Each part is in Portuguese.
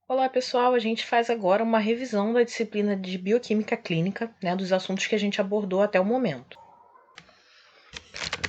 Olá, pessoal. A gente faz agora uma revisão da disciplina de Bioquímica Clínica, né, dos assuntos que a gente abordou até o momento.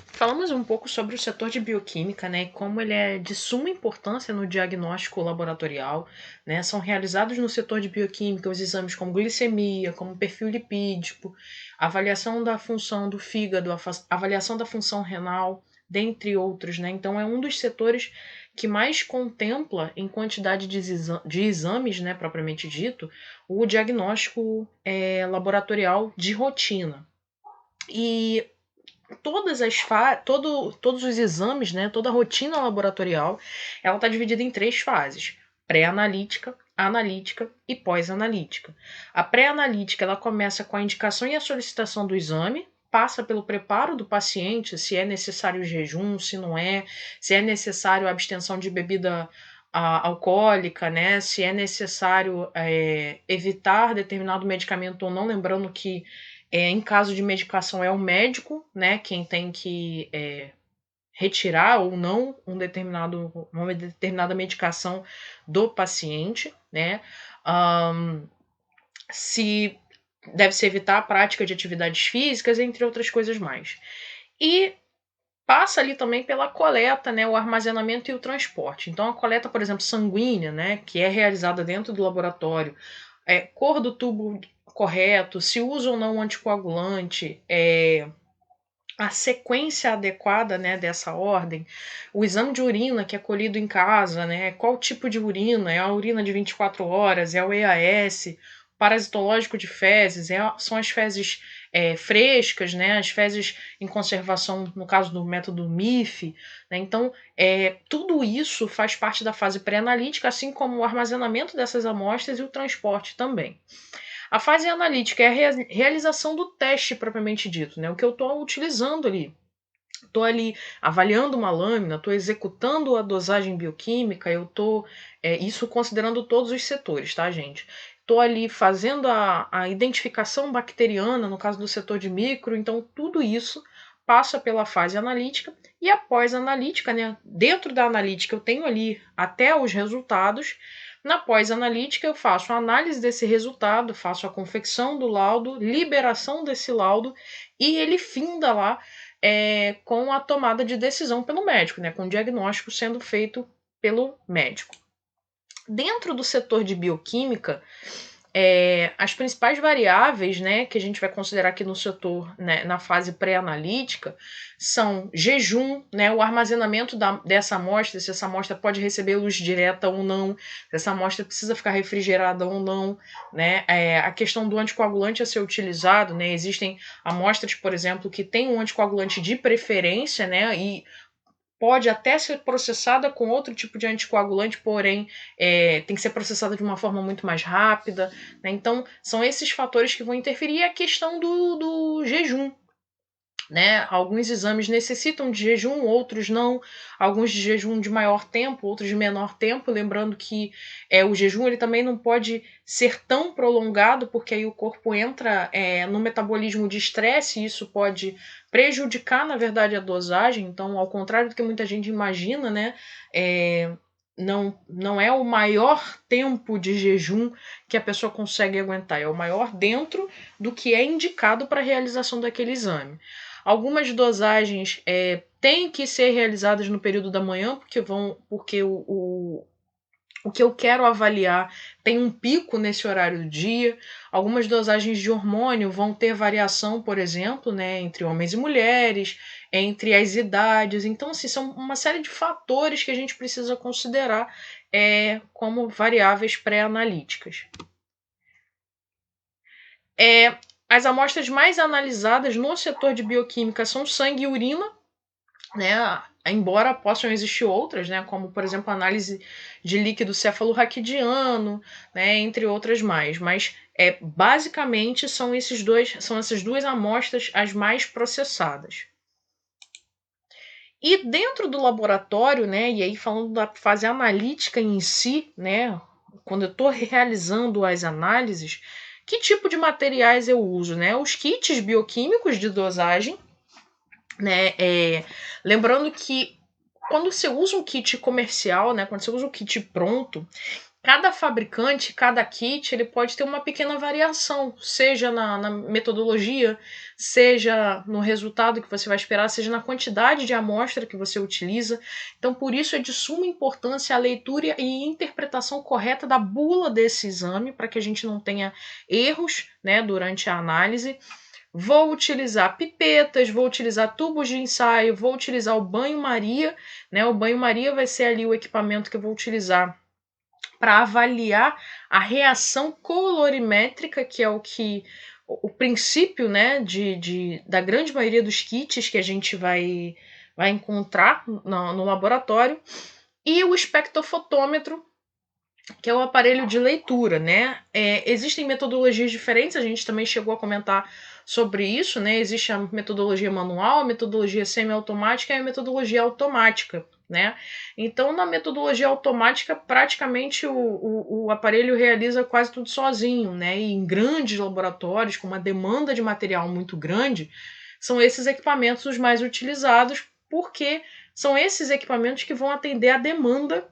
Falamos um pouco sobre o setor de bioquímica, né, e como ele é de suma importância no diagnóstico laboratorial, né. São realizados no setor de bioquímica os exames como glicemia, como perfil lipídico, avaliação da função do fígado, avaliação da função renal, dentre outros, né. Então é um dos setores que mais contempla em quantidade de exames, né, propriamente dito, o diagnóstico laboratorial de rotina. E todos os exames, né, toda a rotina laboratorial, ela está dividida em três fases: pré-analítica, analítica e pós-analítica. A pré-analítica ela começa com a indicação e a solicitação do exame, passa pelo preparo do paciente, se é necessário jejum, se não é, se é necessário a abstenção de bebida alcoólica, né, se é necessário evitar determinado medicamento ou não, lembrando que em caso de medicação é o médico, né, quem tem que retirar ou não uma determinada medicação do paciente, né? Se deve se evitar a prática de atividades físicas, entre outras coisas mais. E passa ali também pela coleta, né, o armazenamento e o transporte. Então a coleta, por exemplo, sanguínea, né, que é realizada dentro do laboratório, cor do tubo correto, se usa ou não um anticoagulante, a sequência adequada, né, dessa ordem, o exame de urina que é colhido em casa, né, qual tipo de urina, é a urina de 24 horas, é o EAS, parasitológico de fezes, são as fezes frescas, né, as fezes em conservação, no caso do método MIF, né, então tudo isso faz parte da fase pré-analítica, assim como o armazenamento dessas amostras e o transporte também. A fase analítica é a realização do teste propriamente dito, né? O que eu estou utilizando ali. Estou ali avaliando uma lâmina, estou executando a dosagem bioquímica, eu estou. Isso considerando todos os setores, tá, gente? Estou ali fazendo a identificação bacteriana, no caso do setor de micro, então tudo isso passa pela fase analítica e após analítica, né? Dentro da analítica eu tenho ali até os resultados. Na pós-analítica, eu faço a análise desse resultado, faço a confecção do laudo, liberação desse laudo e ele finda lá com a tomada de decisão pelo médico, né, com o diagnóstico sendo feito pelo médico. Dentro do setor de bioquímica, as principais variáveis, né, que a gente vai considerar aqui no setor, né, na fase pré-analítica, são jejum, né, o armazenamento dessa amostra, se essa amostra pode receber luz direta ou não, se essa amostra precisa ficar refrigerada ou não, né, a questão do anticoagulante a ser utilizado, né, existem amostras, por exemplo, que têm um anticoagulante de preferência, né, e pode até ser processada com outro tipo de anticoagulante, porém tem que ser processada de uma forma muito mais rápida, né? Então, são esses fatores que vão interferir. E a questão do jejum, né? Alguns exames necessitam de jejum, outros não. Alguns de jejum de maior tempo, outros de menor tempo. Lembrando que o jejum ele também não pode ser tão prolongado, porque aí o corpo entra no metabolismo de estresse e isso pode prejudicar, na verdade, a dosagem. Então, ao contrário do que muita gente imagina, né? Não é o maior tempo de jejum que a pessoa consegue aguentar, é o maior dentro do que é indicado para a realização daquele exame. Algumas dosagens têm que ser realizadas no período da manhã, porque o que eu quero avaliar tem um pico nesse horário do dia. Algumas dosagens de hormônio vão ter variação, por exemplo, né, entre homens e mulheres, entre as idades. Então, assim, são uma série de fatores que a gente precisa considerar como variáveis pré-analíticas. As amostras mais analisadas no setor de bioquímica são sangue e urina, né? Embora possam existir outras, né? Como, por exemplo, a análise de líquido cefalorraquidiano, né? Entre outras mais. Mas basicamente são essas duas amostras as mais processadas. E dentro do laboratório, né? E aí falando da fase analítica em si, né? Quando eu estou realizando as análises, que tipo de materiais eu uso, né? Os kits bioquímicos de dosagem, né? Lembrando que quando você usa um kit comercial, né? Quando você usa um kit pronto, Cada fabricante, cada kit, ele pode ter uma pequena variação, seja na metodologia, seja no resultado que você vai esperar, seja na quantidade de amostra que você utiliza. Então, por isso é de suma importância a leitura e interpretação correta da bula desse exame, para que a gente não tenha erros, né, durante a análise. Vou utilizar pipetas, vou utilizar tubos de ensaio, vou utilizar o banho-maria, né? O banho-maria vai ser ali o equipamento que eu vou utilizar para avaliar a reação colorimétrica, que é o princípio, né, da grande maioria dos kits que a gente vai encontrar no laboratório, e o espectrofotômetro, que é o aparelho de leitura, né? Existem metodologias diferentes, a gente também chegou a comentar sobre isso, né? Existe a metodologia manual, a metodologia semiautomática e a metodologia automática, né? Então, na metodologia automática, praticamente o aparelho realiza quase tudo sozinho, né? E em grandes laboratórios, com uma demanda de material muito grande, são esses equipamentos os mais utilizados, porque são esses equipamentos que vão atender a demanda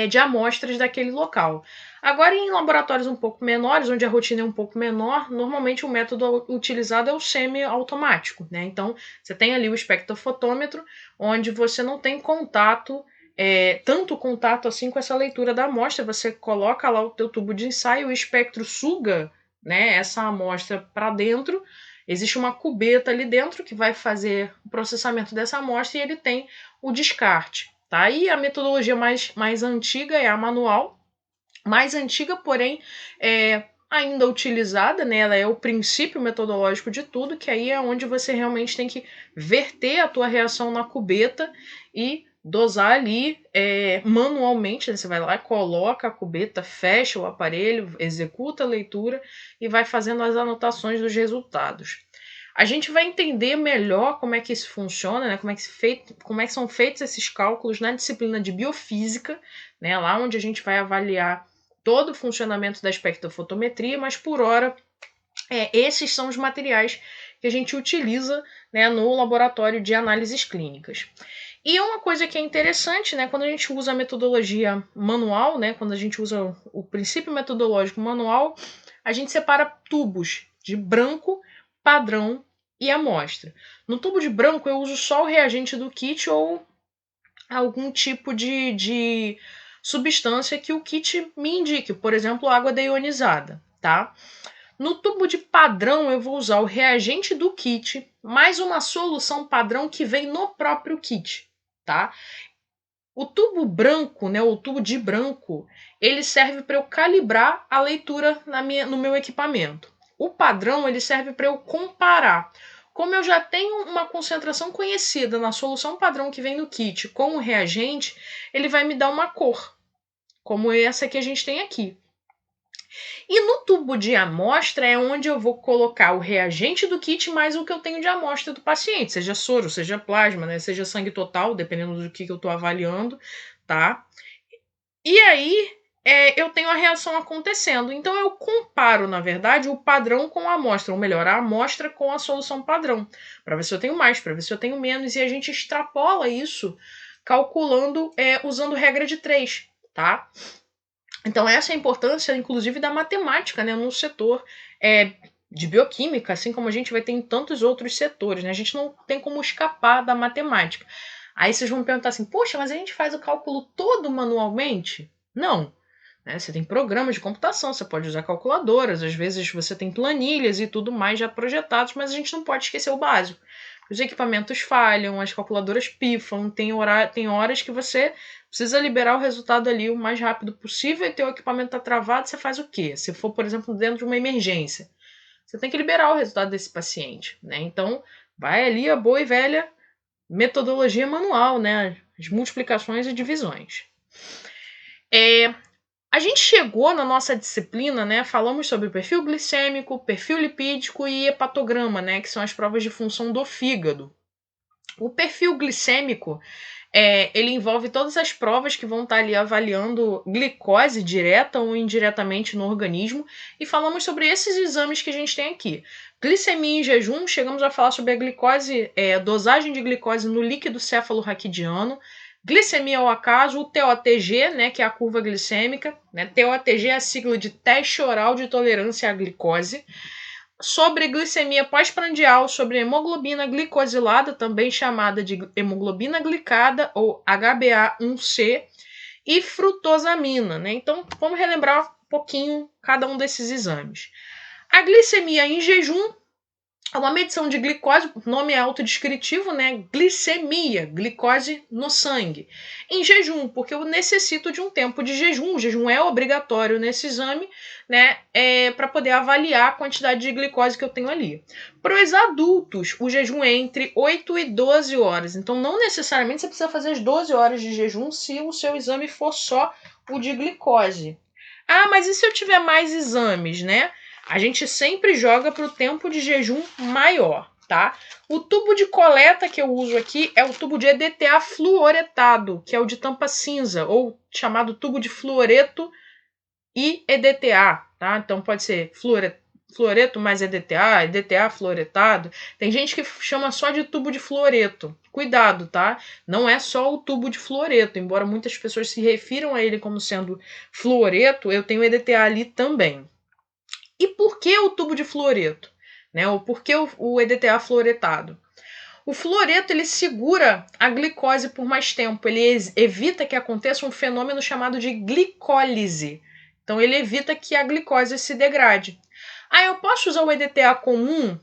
de amostras daquele local. Agora, em laboratórios um pouco menores, onde a rotina é um pouco menor, normalmente o método utilizado é o semi-automático, né? Então, você tem ali o espectrofotômetro, onde você não tem contato, tanto contato assim com essa leitura da amostra. Você coloca lá o teu tubo de ensaio, o espectro suga, né, essa amostra para dentro. Existe uma cubeta ali dentro que vai fazer o processamento dessa amostra e ele tem o descarte. Tá? E a metodologia mais antiga é a manual, mais antiga, porém ainda utilizada, né? Ela é o princípio metodológico de tudo, que aí é onde você realmente tem que verter a tua reação na cubeta e dosar ali manualmente, né? Você vai lá, coloca a cubeta, fecha o aparelho, executa a leitura e vai fazendo as anotações dos resultados. A gente vai entender melhor como é que isso funciona, né? Como é que são feitos esses cálculos na disciplina de biofísica, né? Lá onde a gente vai avaliar todo o funcionamento da espectrofotometria, mas por hora esses são os materiais que a gente utiliza, né, no laboratório de análises clínicas. E uma coisa que é interessante, né, quando a gente usa a metodologia manual, né, quando a gente usa o princípio metodológico manual, a gente separa tubos de branco, padrão e amostra. No tubo de branco eu uso só o reagente do kit ou algum tipo de substância que o kit me indique, por exemplo, água deionizada, tá? No tubo de padrão eu vou usar o reagente do kit mais uma solução padrão que vem no próprio kit, tá? O tubo branco, né, o tubo de branco, ele serve para eu calibrar a leitura no meu equipamento. O padrão, ele serve para eu comparar. Como eu já tenho uma concentração conhecida na solução padrão que vem no kit com o reagente, ele vai me dar uma cor, como essa que a gente tem aqui. E no tubo de amostra é onde eu vou colocar o reagente do kit mais o que eu tenho de amostra do paciente, seja soro, seja plasma, né, seja sangue total, dependendo do que eu estou avaliando, tá? E aí eu tenho a reação acontecendo. Então eu comparo, na verdade, o padrão com a amostra, ou melhor, a amostra com a solução padrão, para ver se eu tenho mais, para ver se eu tenho menos, e a gente extrapola isso calculando, usando regra de 3, tá? Então, essa é a importância, inclusive, da matemática, né, no setor de bioquímica, assim como a gente vai ter em tantos outros setores, né? A gente não tem como escapar da matemática. Aí vocês vão me perguntar assim, poxa, mas a gente faz o cálculo todo manualmente? Não. Né? Você tem programas de computação, você pode usar calculadoras, às vezes você tem planilhas e tudo mais já projetados, mas a gente não pode esquecer o básico. Os equipamentos falham, as calculadoras pifam, tem horas que você precisa liberar o resultado ali o mais rápido possível e teu equipamento está travado, você faz o quê? Se for, por exemplo, dentro de uma emergência, você tem que liberar o resultado desse paciente, né? Então, vai ali a boa e velha metodologia manual, né? As multiplicações e divisões. A gente chegou na nossa disciplina, né? Falamos sobre perfil glicêmico, perfil lipídico e hepatograma, né? Que são as provas de função do fígado. O perfil glicêmico ele envolve todas as provas que vão estar ali avaliando glicose direta ou indiretamente no organismo, e falamos sobre esses exames que a gente tem aqui. Glicemia em jejum, chegamos a falar sobre a glicose, dosagem de glicose no líquido cefalorraquidiano, Glicemia ao acaso, o TOTG, né, que é a curva glicêmica, né? TOTG é a sigla de teste oral de tolerância à glicose. Sobre glicemia pós-prandial, sobre hemoglobina glicosilada, também chamada de hemoglobina glicada ou HbA1c, e frutosamina, né? Então, vamos relembrar um pouquinho cada um desses exames. A glicemia em jejum é uma medição de glicose, o nome é autodescritivo, né? Glicemia, glicose no sangue. Em jejum, porque eu necessito de um tempo de jejum, o jejum é obrigatório nesse exame, né? Para poder avaliar a quantidade de glicose que eu tenho ali. Para os adultos, o jejum é entre 8 e 12 horas, então não necessariamente você precisa fazer as 12 horas de jejum se o seu exame for só o de glicose. Ah, mas e se eu tiver mais exames, né? A gente sempre joga para o tempo de jejum maior, tá? O tubo de coleta que eu uso aqui é o tubo de EDTA fluoretado, que é o de tampa cinza, ou chamado tubo de fluoreto e EDTA, tá? Então pode ser fluoreto mais EDTA, EDTA fluoretado. Tem gente que chama só de tubo de fluoreto. Cuidado, tá? Não é só o tubo de fluoreto, embora muitas pessoas se refiram a ele como sendo fluoreto, eu tenho EDTA ali também. E por que o tubo de fluoreto? Né? Ou por que o EDTA fluoretado? O fluoreto ele segura a glicose por mais tempo, ele evita que aconteça um fenômeno chamado de glicólise. Então ele evita que a glicose se degrade. Ah, eu posso usar o EDTA comum?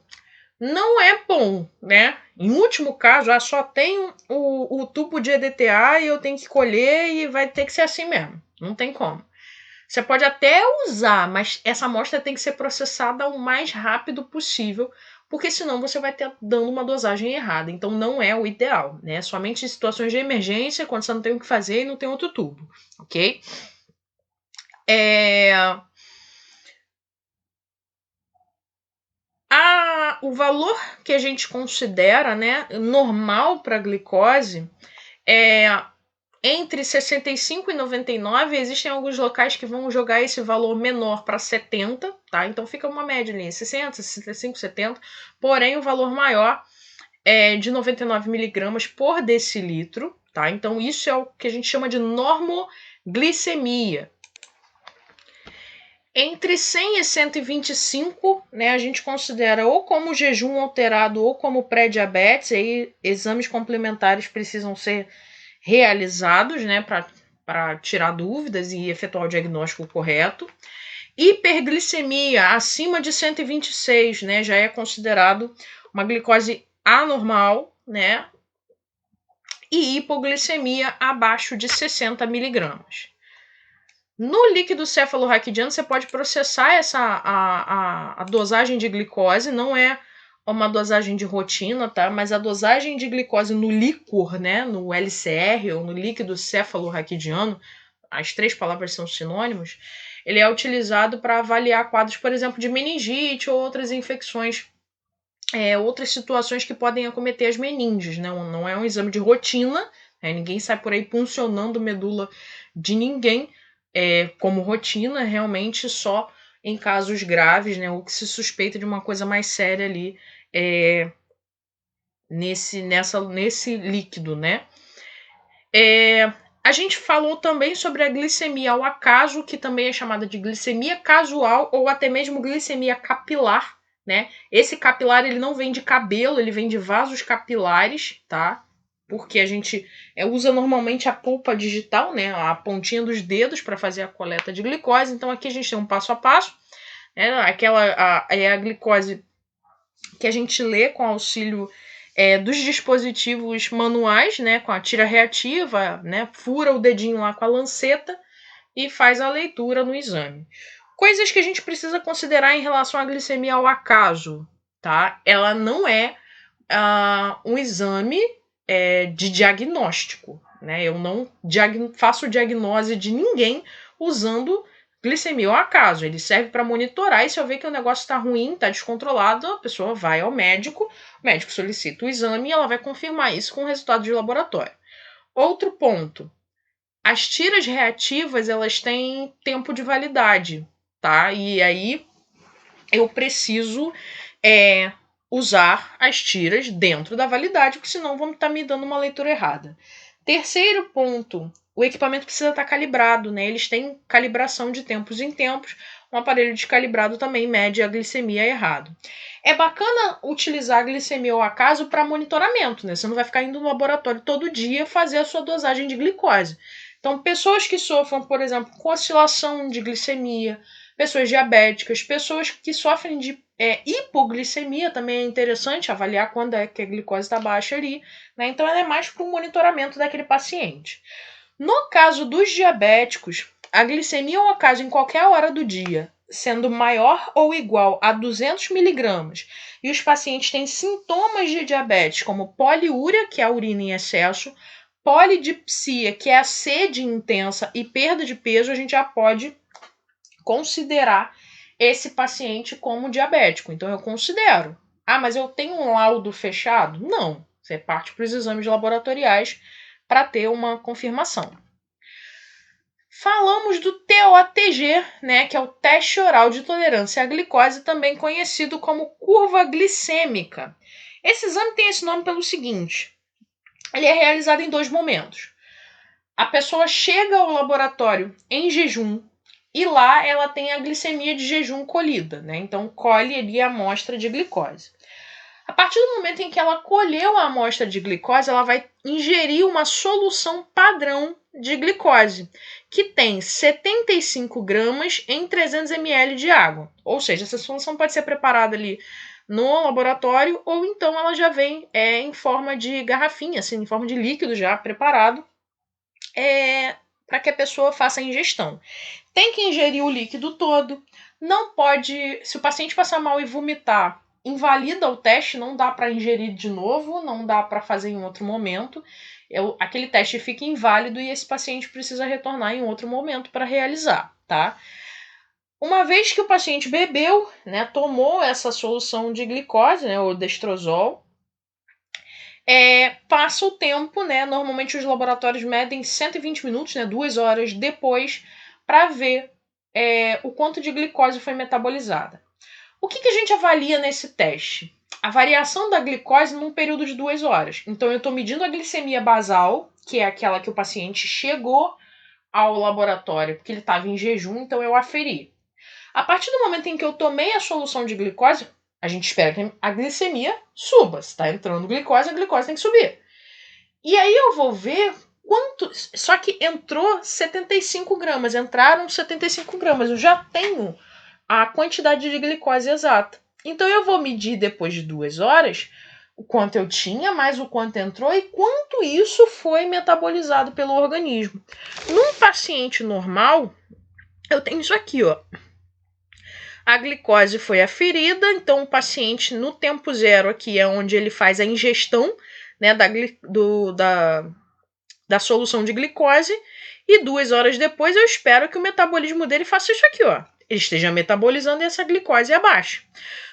Não é bom, né? Em último caso, só tem o tubo de EDTA e eu tenho que colher e vai ter que ser assim mesmo. Não tem como. Você pode até usar, mas essa amostra tem que ser processada o mais rápido possível, porque senão você vai ter dando uma dosagem errada. Então não é o ideal, né? Somente em situações de emergência, quando você não tem o que fazer e não tem outro tubo, ok? O valor que a gente considera, né, normal para a glicose é entre 65 e 99, existem alguns locais que vão jogar esse valor menor para 70, tá? Então fica uma média ali, 60, 65, 70. Porém, o valor maior é de 99 miligramas por decilitro, tá? Então isso é o que a gente chama de normoglicemia. Entre 100 e 125, né, a gente considera ou como jejum alterado ou como pré-diabetes, aí exames complementares precisam ser realizados, né, para tirar dúvidas e efetuar o diagnóstico correto. Hiperglicemia acima de 126, né, já é considerado uma glicose anormal, né, e hipoglicemia abaixo de 60 miligramas. No líquido cefalorraquidiano, você pode processar a dosagem de glicose, não é uma dosagem de rotina, tá? Mas a dosagem de glicose no líquor, né, no LCR ou no líquido cefalorraquidiano, as três palavras são sinônimos, ele é utilizado para avaliar quadros, por exemplo, de meningite ou outras infecções, outras situações que podem acometer as meninges, né? Não é um exame de rotina, né? Ninguém sai por aí puncionando medula de ninguém, como rotina, realmente só em casos graves, né, ou que se suspeita de uma coisa mais séria ali nesse líquido, né. A gente falou também sobre a glicemia ao acaso, que também é chamada de glicemia casual ou até mesmo glicemia capilar, né. Esse capilar ele não vem de cabelo, ele vem de vasos capilares, tá? Porque a gente usa normalmente a polpa digital, né, a pontinha dos dedos para fazer a coleta de glicose. Então aqui a gente tem um passo a passo, né, a glicose que a gente lê com auxílio dos dispositivos manuais, né, com a tira reativa, né, fura o dedinho lá com a lanceta e faz a leitura no exame. Coisas que a gente precisa considerar em relação à glicemia ao acaso, tá? Ela não é um exame de diagnóstico, né? Eu não faço diagnose de ninguém usando glicemia ao acaso. Ele serve para monitorar e se eu ver que o negócio está ruim, está descontrolado, a pessoa vai ao médico, o médico solicita o exame e ela vai confirmar isso com o resultado de laboratório. Outro ponto, as tiras reativas, elas têm tempo de validade, tá? E aí eu preciso usar as tiras dentro da validade, porque senão vão estar me dando uma leitura errada. Terceiro ponto, o equipamento precisa estar calibrado, né? Eles têm calibração de tempos em tempos. Um aparelho descalibrado também mede a glicemia errado. É bacana utilizar a glicemia ao acaso para monitoramento, né? Você não vai ficar indo no laboratório todo dia fazer a sua dosagem de glicose. Então, pessoas que sofram, por exemplo, com oscilação de glicemia, pessoas diabéticas, pessoas que sofrem de hipoglicemia, também é interessante avaliar quando é que a glicose está baixa ali, né? Então, ela é mais para o monitoramento daquele paciente. No caso dos diabéticos, a glicemia ao acaso em qualquer hora do dia, sendo maior ou igual a 200 miligramas, e os pacientes têm sintomas de diabetes, como poliúria, que é a urina em excesso, polidipsia, que é a sede intensa, e perda de peso, a gente já pode considerar esse paciente como diabético. Então, eu considero. Ah, mas eu tenho um laudo fechado? Não. Você parte para os exames laboratoriais para ter uma confirmação. Falamos do TOTG, né, que é o teste oral de tolerância à glicose, também conhecido como curva glicêmica. Esse exame tem esse nome pelo seguinte: ele é realizado em 2 momentos. A pessoa chega ao laboratório em jejum e lá ela tem a glicemia de jejum colhida, né? Então colhe ali a amostra de glicose. A partir do momento em que ela colheu a amostra de glicose, ela vai ingerir uma solução padrão de glicose, que tem 75 gramas em 300 ml de água. Ou seja, essa solução pode ser preparada ali no laboratório, ou então ela já vem em forma de garrafinha, assim, em forma de líquido já preparado, para que a pessoa faça a ingestão. Tem que ingerir o líquido todo. Não pode, se o paciente passar mal e vomitar, invalida o teste, não dá para ingerir de novo, não dá para fazer em outro momento. Aquele teste fica inválido e esse paciente precisa retornar em outro momento para realizar, tá? Uma vez que o paciente bebeu, né, tomou essa solução de glicose, né, o destrozol, passa o tempo, né? Normalmente os laboratórios medem 120 minutos, né, 2 horas depois, para ver o quanto de glicose foi metabolizada. O que a gente avalia nesse teste? A variação da glicose num período de 2 horas. Então, eu estou medindo a glicemia basal, que é aquela que o paciente chegou ao laboratório porque ele estava em jejum, então eu aferi. A partir do momento em que eu tomei a solução de glicose, a gente espera que a glicemia suba. Se está entrando glicose, a glicose tem que subir. E aí eu vou ver quanto. Só que entrou 75 gramas, entraram 75 gramas. Eu já tenho a quantidade de glicose exata. Então eu vou medir depois de 2 horas o quanto eu tinha, mais o quanto entrou e quanto isso foi metabolizado pelo organismo. Num paciente normal, eu tenho isso aqui, ó. A glicose foi aferida, então o paciente no tempo zero aqui é onde ele faz a ingestão, né, da solução de glicose, e 2 horas depois eu espero que o metabolismo dele faça isso aqui, ó. Ele esteja metabolizando e essa glicose abaixo.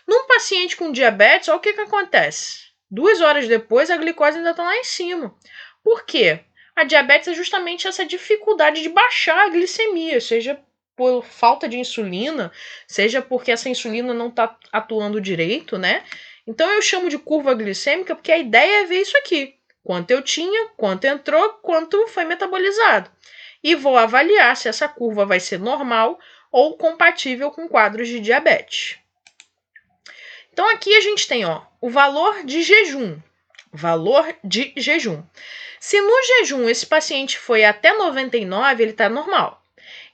Num paciente com diabetes, olha o que acontece. 2 horas depois, a glicose ainda está lá em cima. Por quê? A diabetes é justamente essa dificuldade de baixar a glicemia, seja por falta de insulina, seja porque essa insulina não está atuando direito, né? Então eu chamo de curva glicêmica porque a ideia é ver isso aqui. Quanto eu tinha, quanto entrou, quanto foi metabolizado. E vou avaliar se essa curva vai ser normal ou compatível com quadros de diabetes. Então aqui a gente tem, ó, o valor de jejum. Valor de jejum. Se no jejum esse paciente foi até 99, ele está normal.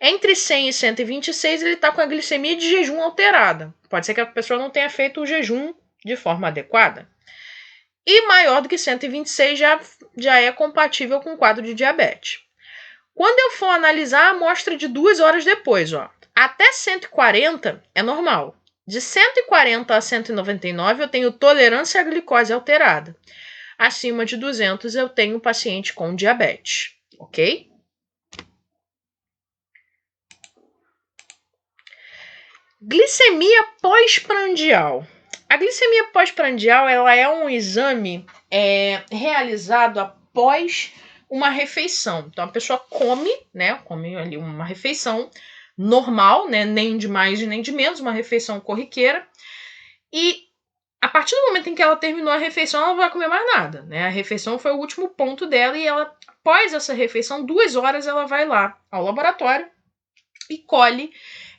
Entre 100 e 126, ele está com a glicemia de jejum alterada. Pode ser que a pessoa não tenha feito o jejum de forma adequada. E maior do que 126 já é compatível com o quadro de diabetes. Quando eu for analisar a amostra de 2 horas depois, ó, até 140 é normal. De 140 a 199 eu tenho tolerância à glicose alterada. Acima de 200 eu tenho paciente com diabetes, ok? Glicemia pós-prandial. A glicemia pós-prandial ela é um exame realizado após uma refeição. Então a pessoa come, né? Come ali uma refeição normal, né? Nem de mais nem de menos, uma refeição corriqueira. E A partir do momento em que ela terminou a refeição, ela não vai comer mais nada, né? A refeição foi o último ponto dela e ela, após essa refeição, 2 horas, ela vai lá ao laboratório e colhe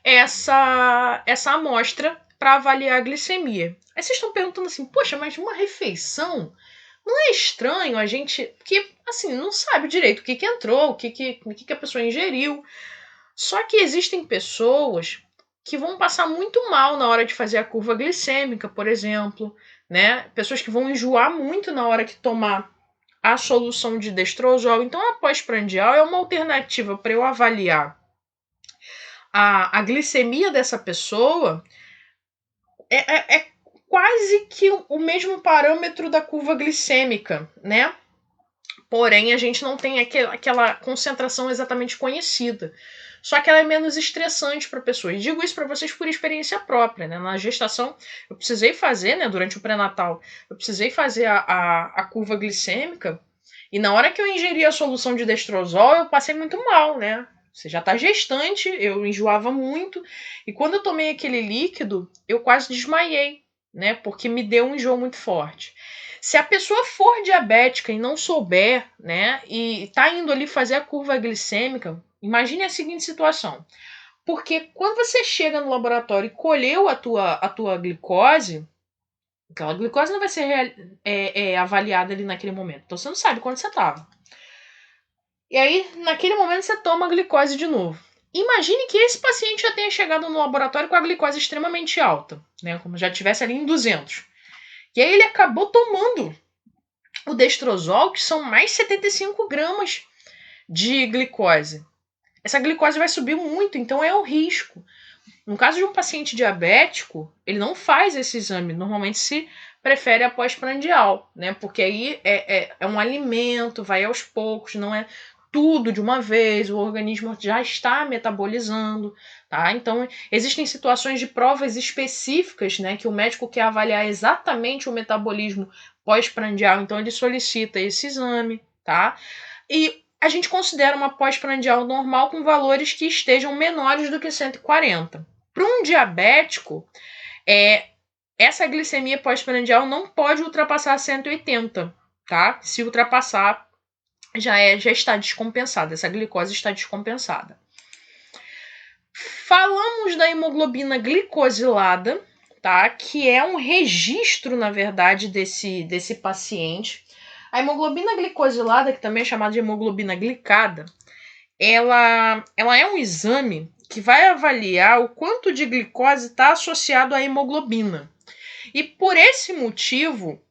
essa amostra para avaliar a glicemia. Aí vocês estão perguntando assim, poxa, mas uma refeição não é estranho a gente que assim não sabe direito o que entrou, o que a pessoa ingeriu. Só que existem pessoas que vão passar muito mal na hora de fazer a curva glicêmica, por exemplo, né? Pessoas que vão enjoar muito na hora que tomar a solução de destrozol. Então, a pós-prandial é uma alternativa para eu avaliar a glicemia dessa pessoa. É quase que o mesmo parâmetro da curva glicêmica, né? Porém, a gente não tem aquela concentração exatamente conhecida. Só que ela é menos estressante para a pessoa. E digo isso para vocês por experiência própria, né? Na gestação, eu precisei fazer, né? Durante o pré-natal, eu precisei fazer a curva glicêmica. E na hora que eu ingeri a solução de destrozol, eu passei muito mal, né? Você já está gestante, eu enjoava muito. E quando eu tomei aquele líquido, eu quase desmaiei, né? Porque me deu um enjoo muito forte. Se a pessoa for diabética e não souber, né, e tá indo ali fazer a curva glicêmica, imagine a seguinte situação. Porque quando você chega no laboratório e colheu a tua glicose, aquela glicose não vai ser avaliada ali naquele momento. Então você não sabe quanto você estava. E aí, naquele momento, você toma a glicose de novo. Imagine que esse paciente já tenha chegado no laboratório com a glicose extremamente alta, né, como já tivesse ali em 200. E aí ele acabou tomando o destrozol, que são mais 75 gramas de glicose. Essa glicose vai subir muito, então é um risco. No caso de um paciente diabético, ele não faz esse exame. Normalmente se prefere a pós-prandial, né? Porque aí é um alimento, vai aos poucos, não é tudo de uma vez, o organismo já está metabolizando, tá? Então, existem situações de provas específicas, né, que o médico quer avaliar exatamente o metabolismo pós-prandial, então ele solicita esse exame, tá? E a gente considera uma pós-prandial normal com valores que estejam menores do que 140. Para um diabético, essa glicemia pós-prandial não pode ultrapassar 180, tá? Se ultrapassar, já está descompensada, essa glicose está descompensada. Falamos da hemoglobina glicosilada, tá? Que é um registro, na verdade, desse paciente. A hemoglobina glicosilada, que também é chamada de hemoglobina glicada, ela é um exame que vai avaliar o quanto de glicose está associado à hemoglobina. E por esse motivo,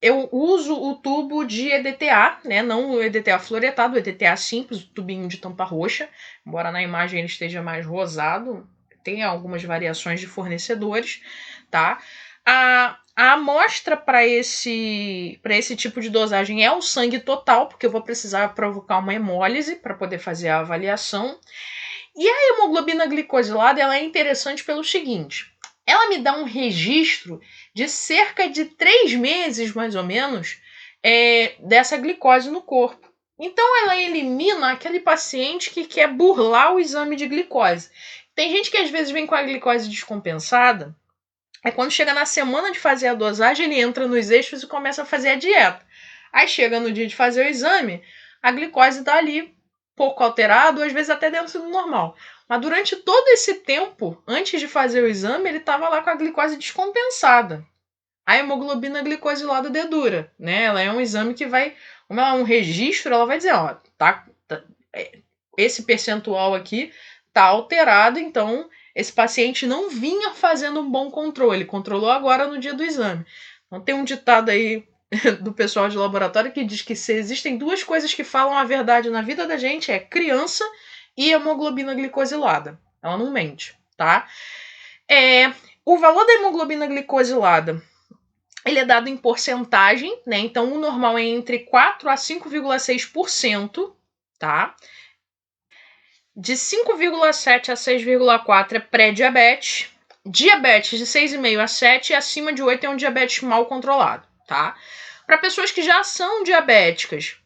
eu uso o tubo de EDTA, né? Não o EDTA fluoretado, o EDTA simples, o tubinho de tampa roxa, embora na imagem ele esteja mais rosado, tem algumas variações de fornecedores, tá? A amostra para esse tipo de dosagem é o sangue total, porque eu vou precisar provocar uma hemólise para poder fazer a avaliação. E a hemoglobina glicosilada ela é interessante pelo seguinte: ela me dá um registro de cerca de 3 meses, mais ou menos, dessa glicose no corpo. Então, ela elimina aquele paciente que quer burlar o exame de glicose. Tem gente que às vezes vem com a glicose descompensada, aí quando chega na semana de fazer a dosagem, ele entra nos eixos e começa a fazer a dieta. Aí chega no dia de fazer o exame, a glicose está ali pouco alterada, ou às vezes até dentro do normal. Mas durante todo esse tempo, antes de fazer o exame, ele estava lá com a glicose descompensada. A hemoglobina glicosilada dedura, né? Ela é um exame que vai, como ela é um registro, ela vai dizer, ó, esse percentual aqui tá alterado, então esse paciente não vinha fazendo um bom controle, controlou agora no dia do exame. Então tem um ditado aí do pessoal de laboratório que diz que se existem duas coisas que falam a verdade na vida da gente, é criança e hemoglobina glicosilada. Ela não mente, tá? O valor da hemoglobina glicosilada, ele é dado em porcentagem, né? Então o normal é entre 4 a 5,6%, tá? De 5,7 a 6,4 é pré-diabetes. Diabetes de 6,5 a 7 e acima de 8 é um diabetes mal controlado, tá? Para pessoas que já são diabéticas,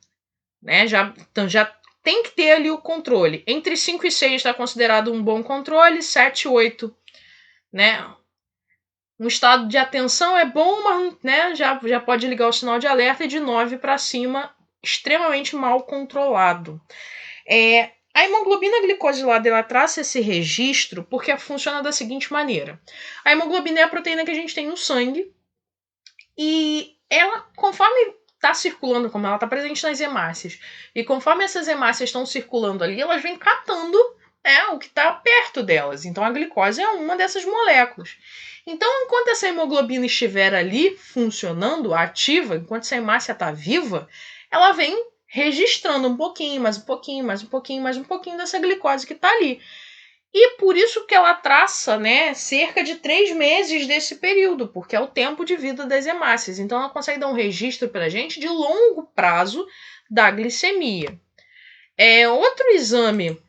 né? Já tem que ter ali o controle. Entre 5 e 6 está considerado um bom controle, 7 e 8, né? Um estado de atenção é bom, mas né, já pode ligar o sinal de alerta, e de 9 para cima, extremamente mal controlado. A hemoglobina glicosilada, ela traz esse registro porque funciona da seguinte maneira. A hemoglobina é a proteína que a gente tem no sangue, e ela, conforme está circulando, como ela está presente nas hemácias, e conforme essas hemácias estão circulando ali, elas vêm catando o que está perto delas. Então a glicose é uma dessas moléculas. Então, enquanto essa hemoglobina estiver ali funcionando, ativa, enquanto essa hemácia está viva, ela vem registrando um pouquinho, mais um pouquinho, mais um pouquinho, mais um pouquinho dessa glicose que está ali. E por isso que ela traça, né, cerca de 3 meses desse período, porque é o tempo de vida das hemácias. Então ela consegue dar um registro para a gente de longo prazo da glicemia. Outro exame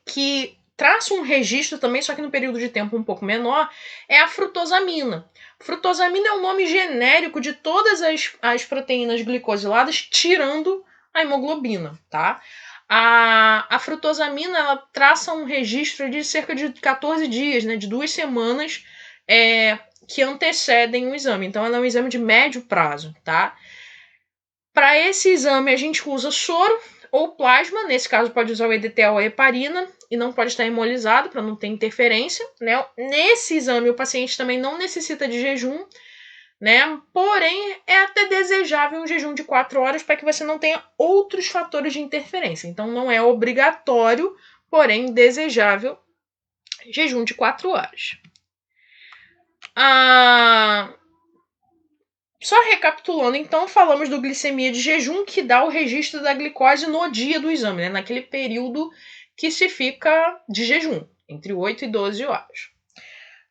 que traça um registro também, só que no período de tempo um pouco menor, é a frutosamina. Frutosamina é o nome genérico de todas as proteínas glicosiladas, tirando a hemoglobina, tá? A frutosamina, ela traça um registro de cerca de 14 dias, né, de 2 semanas, que antecedem o exame. Então, ela é um exame de médio prazo, tá? Para esse exame, a gente usa soro ou plasma. Nesse caso, pode usar o EDT ou a heparina, e não pode estar hemolizado para não ter interferência, né? Nesse exame, o paciente também não necessita de jejum, né? Porém, é até desejável um jejum de 4 horas para que você não tenha outros fatores de interferência. Então, não é obrigatório, porém desejável, jejum de 4 horas. Só recapitulando, então, falamos do glicemia de jejum, que dá o registro da glicose no dia do exame, né? Naquele período que se fica de jejum, entre 8 e 12 horas.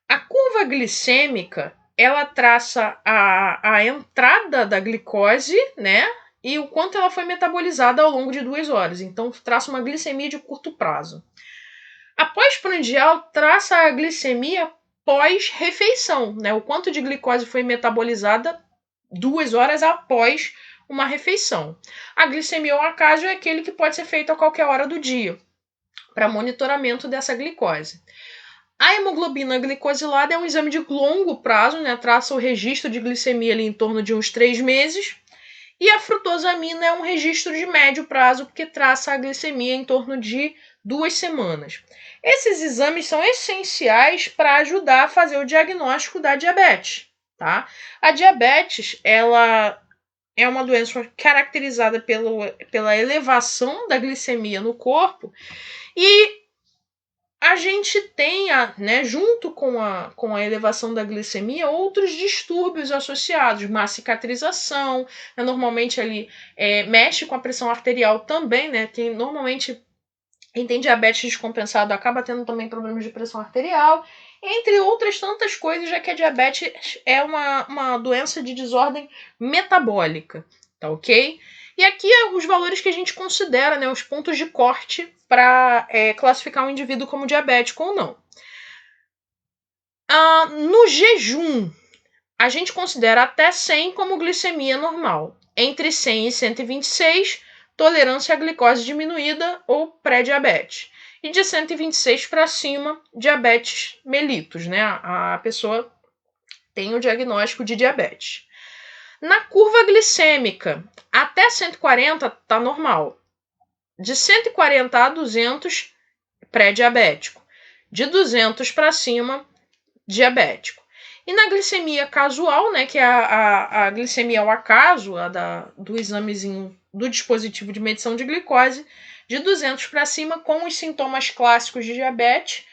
A curva glicêmica, ela traça a entrada da glicose, né? E o quanto ela foi metabolizada ao longo de 2 horas. Então, traça uma glicemia de curto prazo. A pós-prandial traça a glicemia pós-refeição, né? O quanto de glicose foi metabolizada 2 horas após uma refeição. A glicemia ao acaso é aquele que pode ser feito a qualquer hora do dia, para monitoramento dessa glicose. A hemoglobina glicosilada é um exame de longo prazo, né? Traça o registro de glicemia ali em torno de uns 3 meses. E a frutosamina é um registro de médio prazo, porque traça a glicemia em torno de 2 semanas. Esses exames são essenciais para ajudar a fazer o diagnóstico da diabetes, tá? A diabetes, ela é uma doença caracterizada pela elevação da glicemia no corpo, e a gente tem, né, junto com a elevação da glicemia, outros distúrbios associados, má cicatrização, né, normalmente ali mexe com a pressão arterial também, né, normalmente quem tem diabetes descompensado acaba tendo também problemas de pressão arterial, entre outras tantas coisas, já que a diabetes é uma doença de desordem metabólica, tá ok? E aqui os valores que a gente considera, né, os pontos de corte para classificar um indivíduo como diabético ou não. No jejum, a gente considera até 100 como glicemia normal. Entre 100 e 126, tolerância à glicose diminuída ou pré-diabetes. E de 126 para cima, diabetes mellitus, né? A pessoa tem o diagnóstico de diabetes. Na curva glicêmica, até 140 está normal. De 140 a 200, pré-diabético. De 200 para cima, diabético. E na glicemia casual, né, que é a glicemia ao acaso, do examezinho do dispositivo de medição de glicose, de 200 para cima, com os sintomas clássicos de diabetes,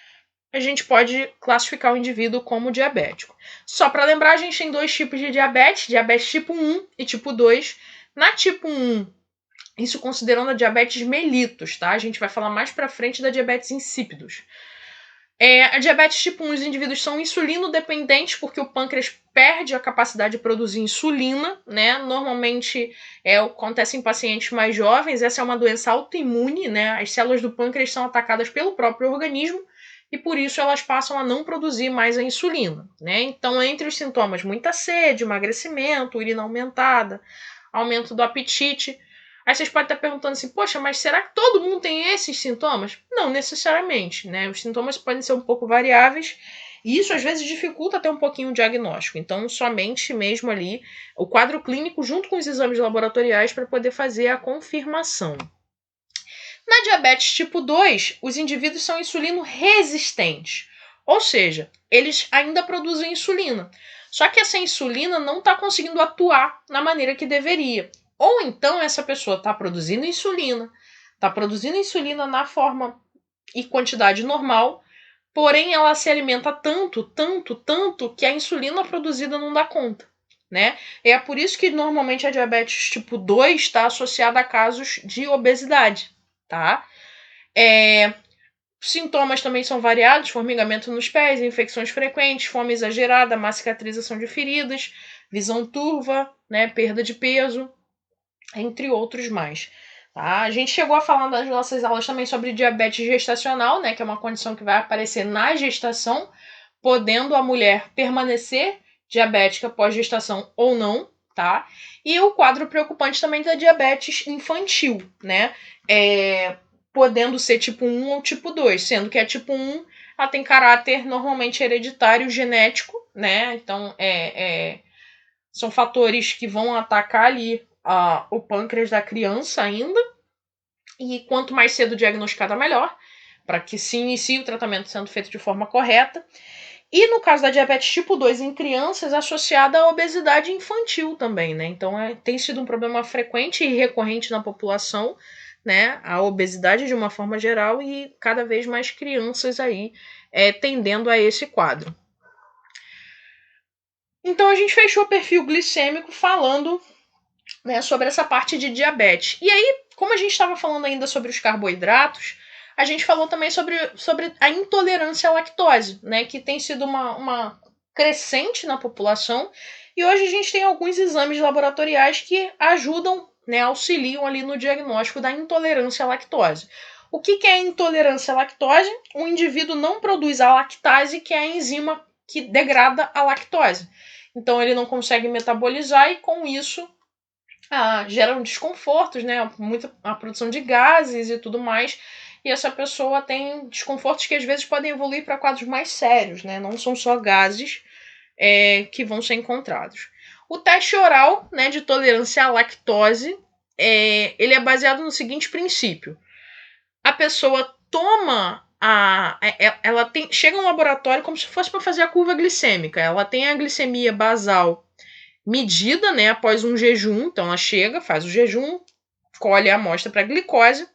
a gente pode classificar o indivíduo como diabético. Só para lembrar, a gente tem 2 tipos de diabetes tipo 1 e tipo 2. Na tipo 1, isso considerando a diabetes mellitus, tá? A gente vai falar mais para frente da diabetes insípidos. A diabetes tipo 1, os indivíduos são insulino-dependentes porque o pâncreas perde a capacidade de produzir insulina, né? Normalmente acontece em pacientes mais jovens. Essa é uma doença autoimune, né? As células do pâncreas são atacadas pelo próprio organismo e por isso elas passam a não produzir mais a insulina, né? Então, entre os sintomas, muita sede, emagrecimento, urina aumentada, aumento do apetite. Aí vocês podem estar perguntando assim, poxa, mas será que todo mundo tem esses sintomas? Não necessariamente, né? Os sintomas podem ser um pouco variáveis E isso às vezes dificulta até um pouquinho o diagnóstico. Então, somente mesmo ali o quadro clínico junto com os exames laboratoriais para poder fazer a confirmação. Na diabetes tipo 2, os indivíduos são insulino resistentes, ou seja, eles ainda produzem insulina. Só que essa insulina não está conseguindo atuar na maneira que deveria. Ou então essa pessoa está produzindo insulina na forma e quantidade normal, porém ela se alimenta tanto que a insulina produzida não dá conta, né? É por isso que normalmente a diabetes tipo 2 está associada a casos de obesidade, tá? Sintomas também são variados: formigamento nos pés, infecções frequentes, fome exagerada, má cicatrização de feridas, visão turva, né, perda de peso, entre outros mais. Tá? A gente chegou a falar nas nossas aulas também sobre diabetes gestacional, né, que é uma condição que vai aparecer na gestação, podendo a mulher permanecer diabética pós-gestação ou não, tá? E o quadro preocupante também da diabetes infantil, né? Podendo ser tipo 1 ou tipo 2, sendo que a tipo 1 ela tem caráter normalmente hereditário genético, né? Então são fatores que vão atacar ali o pâncreas da criança ainda, e quanto mais cedo diagnosticada, melhor, para que se inicie o tratamento sendo feito de forma correta. E no caso da diabetes tipo 2 em crianças, associada à obesidade infantil também, né? Então tem sido um problema frequente e recorrente na população, né? A obesidade de uma forma geral, e cada vez mais crianças aí tendendo a esse quadro. Então a gente fechou o perfil glicêmico falando, né, sobre essa parte de diabetes. E aí, como a gente estava falando ainda sobre os carboidratos, a gente falou também sobre a intolerância à lactose, né, que tem sido uma crescente na população. E hoje a gente tem alguns exames laboratoriais que ajudam, né, auxiliam ali no diagnóstico da intolerância à lactose. O que é intolerância à lactose? O indivíduo não produz a lactase, que é a enzima que degrada a lactose. Então ele não consegue metabolizar e com isso geram desconfortos, né? A produção de gases e tudo mais. E essa pessoa tem desconfortos que às vezes podem evoluir para quadros mais sérios, né? Não são só gases que vão ser encontrados. O teste oral, né, de tolerância à lactose, ele é baseado no seguinte princípio: a pessoa toma ela chega no laboratório como se fosse para fazer a curva glicêmica. Ela tem a glicemia basal medida, né, após um jejum. Então ela chega, faz o jejum, colhe a amostra para glicose,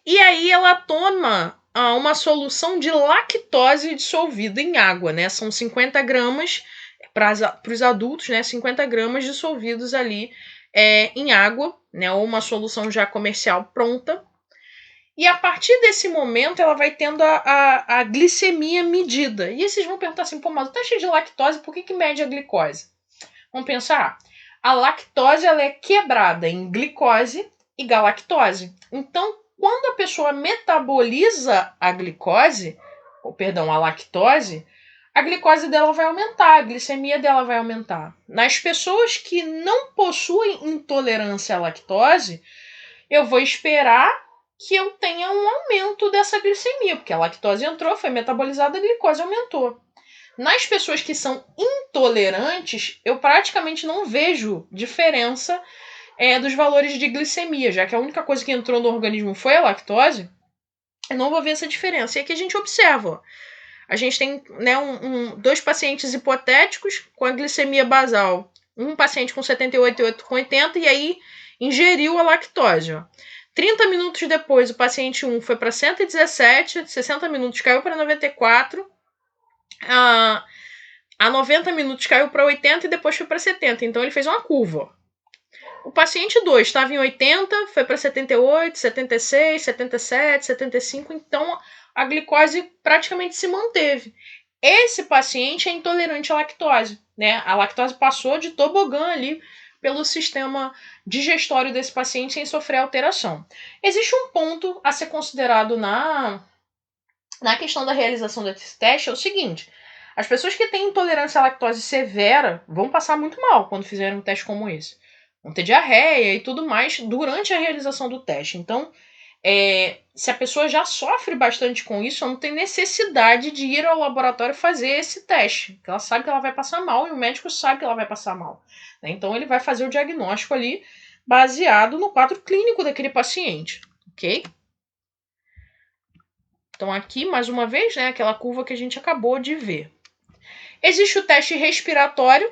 e aí ela toma uma solução de lactose dissolvida em água, né? São 50 gramas para os adultos, né? 50 gramas dissolvidos ali em água, né? Ou uma solução já comercial pronta. E a partir desse momento ela vai tendo a glicemia medida. E vocês vão perguntar assim: pô, mas o teste de lactose, por que mede a glicose? Vamos pensar. A lactose ela é quebrada em glicose e galactose. Então, quando a pessoa metaboliza a lactose, a glicose dela vai aumentar, a glicemia dela vai aumentar. Nas pessoas que não possuem intolerância à lactose, eu vou esperar que eu tenha um aumento dessa glicemia, porque a lactose entrou, foi metabolizada, a glicose aumentou. Nas pessoas que são intolerantes, eu praticamente não vejo diferença dos valores de glicemia, já que a única coisa que entrou no organismo foi a lactose. Eu não vou ver essa diferença. E aqui a gente observa, ó, a gente tem, né, dois pacientes hipotéticos com a glicemia basal. Um paciente com 78 e outro com 80, e aí ingeriu a lactose. Ó. 30 minutos depois, o paciente 1 foi para 117, 60 minutos caiu para 94, a 90 minutos caiu para 80 e depois foi para 70. Então ele fez uma curva. O paciente 2 estava em 80, foi para 78, 76, 77, 75. Então a glicose praticamente se manteve. Esse paciente é intolerante à lactose, né? A lactose passou de tobogã ali pelo sistema digestório desse paciente sem sofrer alteração. Existe um ponto a ser considerado na questão da realização desse teste, é o seguinte: as pessoas que têm intolerância à lactose severa vão passar muito mal quando fizerem um teste como esse. Vão ter diarreia e tudo mais durante a realização do teste. Então, Se a pessoa já sofre bastante com isso, ela não tem necessidade de ir ao laboratório fazer esse teste. Porque ela sabe que ela vai passar mal e o médico sabe que ela vai passar mal. Né? Então ele vai fazer o diagnóstico ali baseado no quadro clínico daquele paciente. Ok? Então aqui, mais uma vez, né, aquela curva que a gente acabou de ver. Existe o teste respiratório,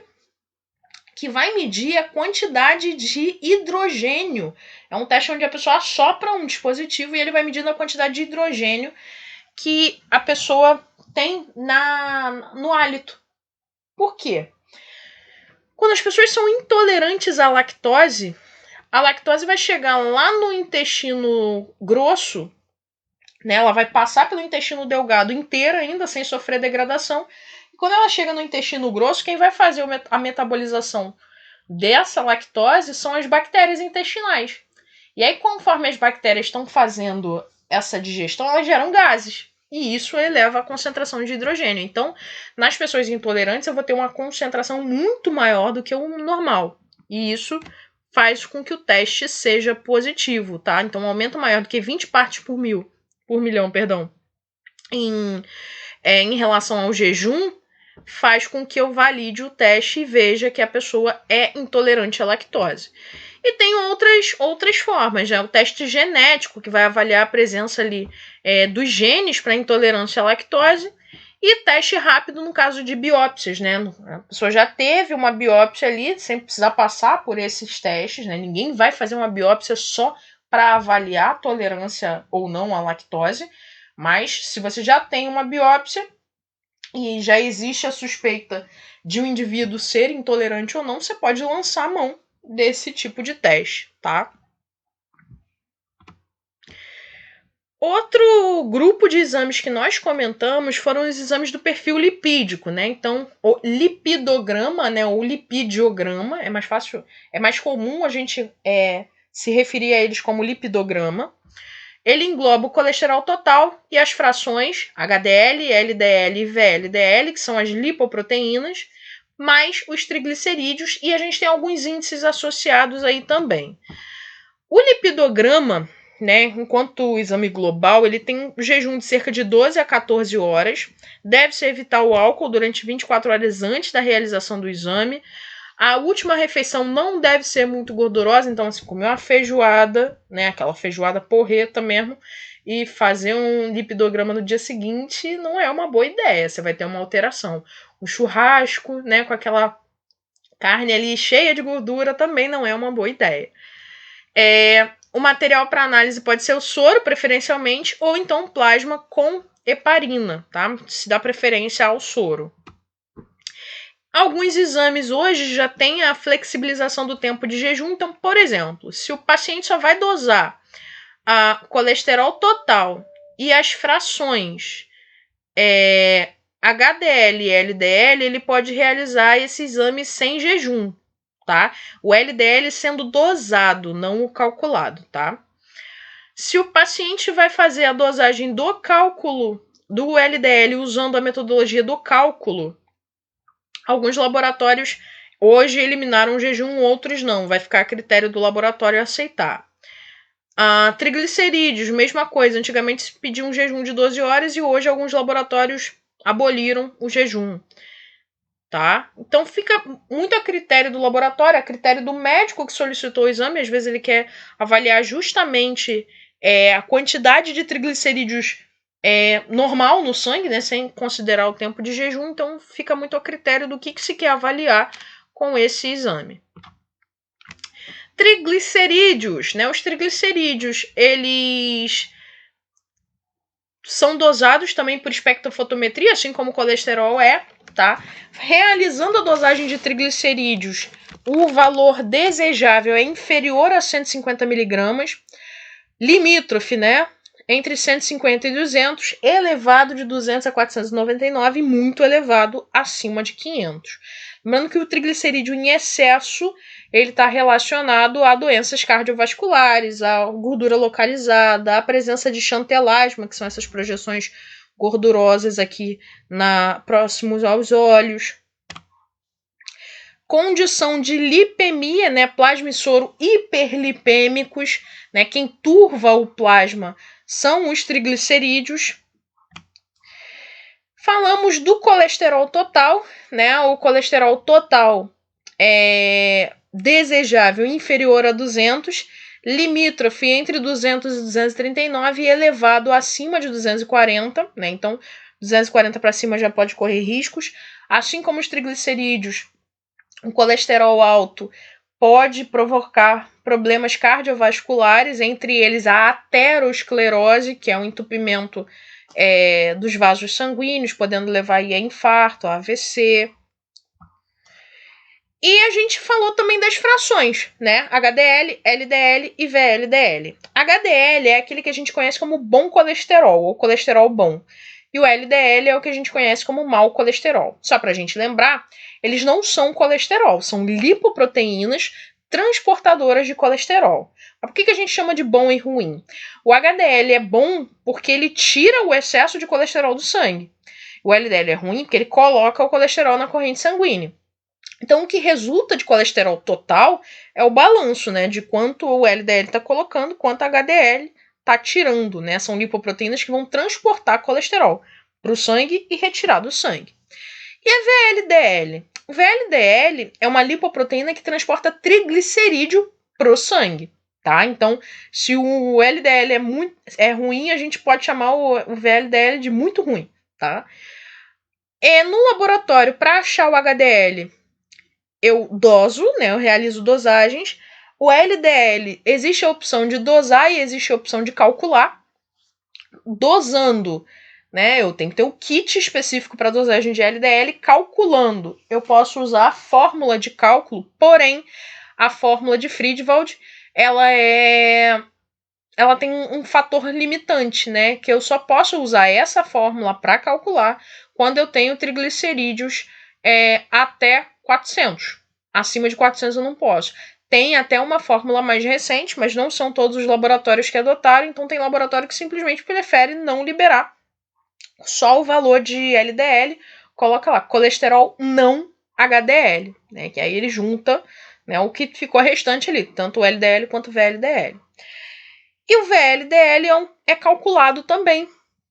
que vai medir a quantidade de hidrogênio. É um teste onde a pessoa assopra um dispositivo e ele vai medindo a quantidade de hidrogênio que a pessoa tem no hálito. Por quê? Quando as pessoas são intolerantes à lactose, a lactose vai chegar lá no intestino grosso, né? Ela vai passar pelo intestino delgado inteiro ainda, sem sofrer degradação. E quando ela chega no intestino grosso, quem vai fazer a metabolização dessa lactose são as bactérias intestinais. E aí, conforme as bactérias estão fazendo essa digestão, elas geram gases. E isso eleva a concentração de hidrogênio. Então, nas pessoas intolerantes, eu vou ter uma concentração muito maior do que o normal. E isso faz com que o teste seja positivo, tá? Então, um aumento maior do que 20 partes por milhão, em relação ao jejum, faz com que eu valide o teste e veja que a pessoa é intolerante à lactose. E tem outras formas, né? O teste genético, que vai avaliar a presença ali dos genes para intolerância à lactose, e teste rápido no caso de biópsias, né? A pessoa já teve uma biópsia ali, sem precisar passar por esses testes, né? Ninguém vai fazer uma biópsia só para avaliar a tolerância ou não à lactose, mas se você já tem uma biópsia e já existe a suspeita de um indivíduo ser intolerante ou não, você pode lançar a mão desse tipo de teste, tá? Outro grupo de exames que nós comentamos foram os exames do perfil lipídico, né? Então, o lipidograma, né, ou lipidiograma, é mais fácil, é mais comum a gente se referir a eles como lipidograma. Ele engloba o colesterol total e as frações HDL, LDL e VLDL, que são as lipoproteínas, mais os triglicerídeos, e a gente tem alguns índices associados aí também. O lipidograma, né, enquanto o exame global, ele tem um jejum de cerca de 12 a 14 horas, deve-se evitar o álcool durante 24 horas antes da realização do exame. A última refeição não deve ser muito gordurosa, então se comer uma feijoada, né, aquela feijoada porreta mesmo, e fazer um lipidograma no dia seguinte não é uma boa ideia, você vai ter uma alteração. Um churrasco, né, com aquela carne ali cheia de gordura também não é uma boa ideia. O material para análise pode ser o soro, preferencialmente, ou então plasma com heparina, tá? Se dá preferência ao soro. Alguns exames hoje já têm a flexibilização do tempo de jejum. Então, por exemplo, se o paciente só vai dosar a colesterol total e as frações HDL e LDL, ele pode realizar esse exame sem jejum, tá? O LDL sendo dosado, não o calculado, tá? Se o paciente vai fazer a dosagem do cálculo do LDL usando a metodologia do cálculo, alguns laboratórios hoje eliminaram o jejum, outros não. Vai ficar a critério do laboratório aceitar. Triglicerídeos, mesma coisa. Antigamente se pedia um jejum de 12 horas e hoje alguns laboratórios aboliram o jejum. Tá? Então fica muito a critério do laboratório, a critério do médico que solicitou o exame. Às vezes ele quer avaliar justamente a quantidade de triglicerídeos normal no sangue, né, sem considerar o tempo de jejum. Então fica muito a critério do que se quer avaliar com esse exame. Triglicerídeos, né? Os triglicerídeos, eles são dosados também por espectrofotometria, assim como o colesterol tá? Realizando a dosagem de triglicerídeos, o valor desejável é inferior a 150 miligramas, limítrofe, né? Entre 150 e 200, elevado de 200 a 499 e muito elevado acima de 500. Lembrando que o triglicerídeo em excesso ele está relacionado a doenças cardiovasculares, a gordura localizada, a presença de chantelasma, que são essas projeções gordurosas aqui próximos aos olhos. Condição de lipemia, né? Plasma e soro hiperlipêmicos, né? Quem turva o plasma são os triglicerídeos. Falamos do colesterol total, né? O colesterol total é desejável inferior a 200, limítrofe entre 200 e 239 e elevado acima de 240, né? Então, 240 para cima já pode correr riscos, assim como os triglicerídeos. O colesterol alto pode provocar problemas cardiovasculares, entre eles a aterosclerose, que é um entupimento dos vasos sanguíneos, podendo levar aí a infarto, a AVC. E a gente falou também das frações, né? HDL, LDL e VLDL. HDL é aquele que a gente conhece como bom colesterol, ou colesterol bom. E o LDL é o que a gente conhece como mau colesterol. Só pra gente lembrar, eles não são colesterol, são lipoproteínas transportadoras de colesterol. Mas por que a gente chama de bom e ruim? O HDL é bom porque ele tira o excesso de colesterol do sangue. O LDL é ruim porque ele coloca o colesterol na corrente sanguínea. Então, o que resulta de colesterol total é o balanço, né? De quanto o LDL está colocando, quanto a HDL está tirando, né? São lipoproteínas que vão transportar colesterol para o sangue e retirar do sangue. E a VLDL? O VLDL é uma lipoproteína que transporta triglicerídeo para o sangue, tá? Então, se o LDL é ruim, a gente pode chamar o VLDL de muito ruim, tá? E no laboratório, para achar o HDL, eu doso, né? Eu realizo dosagens. O LDL, existe a opção de dosar e existe a opção de calcular. Dosando, né? Eu tenho que ter o kit específico para dosagem de LDL. Calculando, eu posso usar a fórmula de cálculo, porém, a fórmula de Friedewald, ela tem um fator limitante, né? Que eu só posso usar essa fórmula para calcular quando eu tenho triglicerídeos até 400. Acima de 400 eu não posso. Tem até uma fórmula mais recente, mas não são todos os laboratórios que adotaram, então tem laboratório que simplesmente prefere não liberar só o valor de LDL, coloca lá, colesterol não HDL, né? Que aí ele junta, né, o que ficou restante ali, tanto o LDL quanto o VLDL. E o VLDL é calculado também.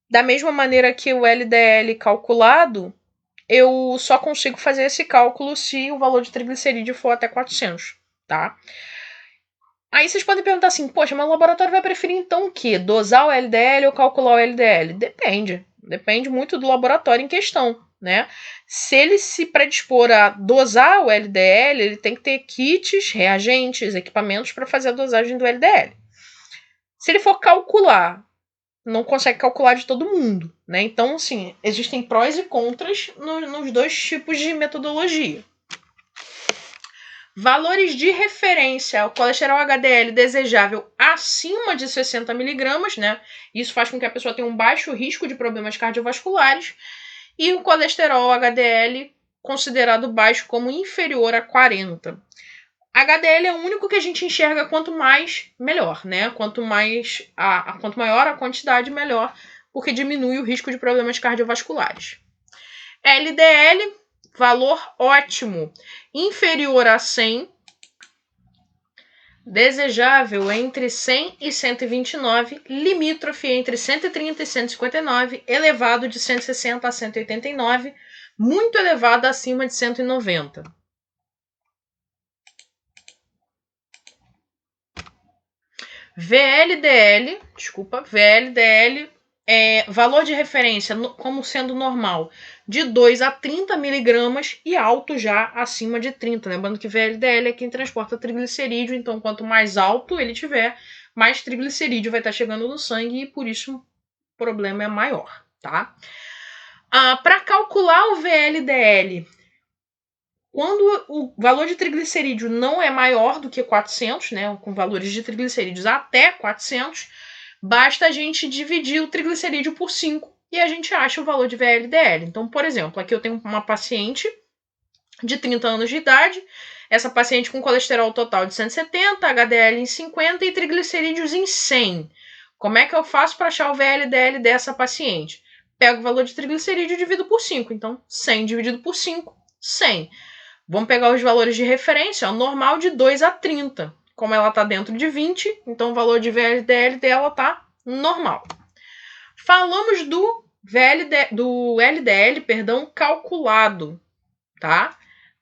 Da mesma maneira que o LDL calculado, eu só consigo fazer esse cálculo se o valor de triglicerídeo for até 400, tá? Aí vocês podem perguntar assim, poxa, mas o laboratório vai preferir então o quê? Dosar o LDL ou calcular o LDL? Depende. Depende muito do laboratório em questão, né? Se ele se predispor a dosar o LDL, ele tem que ter kits, reagentes, equipamentos para fazer a dosagem do LDL. Se ele for calcular, não consegue calcular de todo mundo, né? Então, assim, existem prós e contras nos dois tipos de metodologia. Valores de referência ao colesterol HDL desejável acima de 60 mg, né? Isso faz com que a pessoa tenha um baixo risco de problemas cardiovasculares. E o colesterol HDL considerado baixo como inferior a 40. HDL é o único que a gente enxerga quanto mais, melhor, né? Quanto maior a quantidade, melhor, porque diminui o risco de problemas cardiovasculares. LDL, valor ótimo, inferior a 100, desejável entre 100 e 129, limítrofe entre 130 e 159, elevado de 160 a 189, muito elevado acima de 190. VLDL valor de referência como sendo normal de 2 a 30 miligramas e alto já acima de 30. Lembrando que VLDL é quem transporta triglicerídeo, então quanto mais alto ele tiver, mais triglicerídeo vai estar chegando no sangue e por isso o problema é maior, tá? Para calcular o VLDL, quando o valor de triglicerídeo não é maior do que 400, né, com valores de triglicerídeos até 400, basta a gente dividir o triglicerídeo por 5 e a gente acha o valor de VLDL. Então, por exemplo, aqui eu tenho uma paciente de 30 anos de idade, essa paciente com colesterol total de 170, HDL em 50 e triglicerídeos em 100. Como é que eu faço para achar o VLDL dessa paciente? Pego o valor de triglicerídeo e divido por 5. Então, 100 dividido por 5, 100. Vamos pegar os valores de referência, ó, normal de 2 a 30. Como ela está dentro de 20, então o valor de VLDL dela está normal. Falamos do LDL, calculado, tá?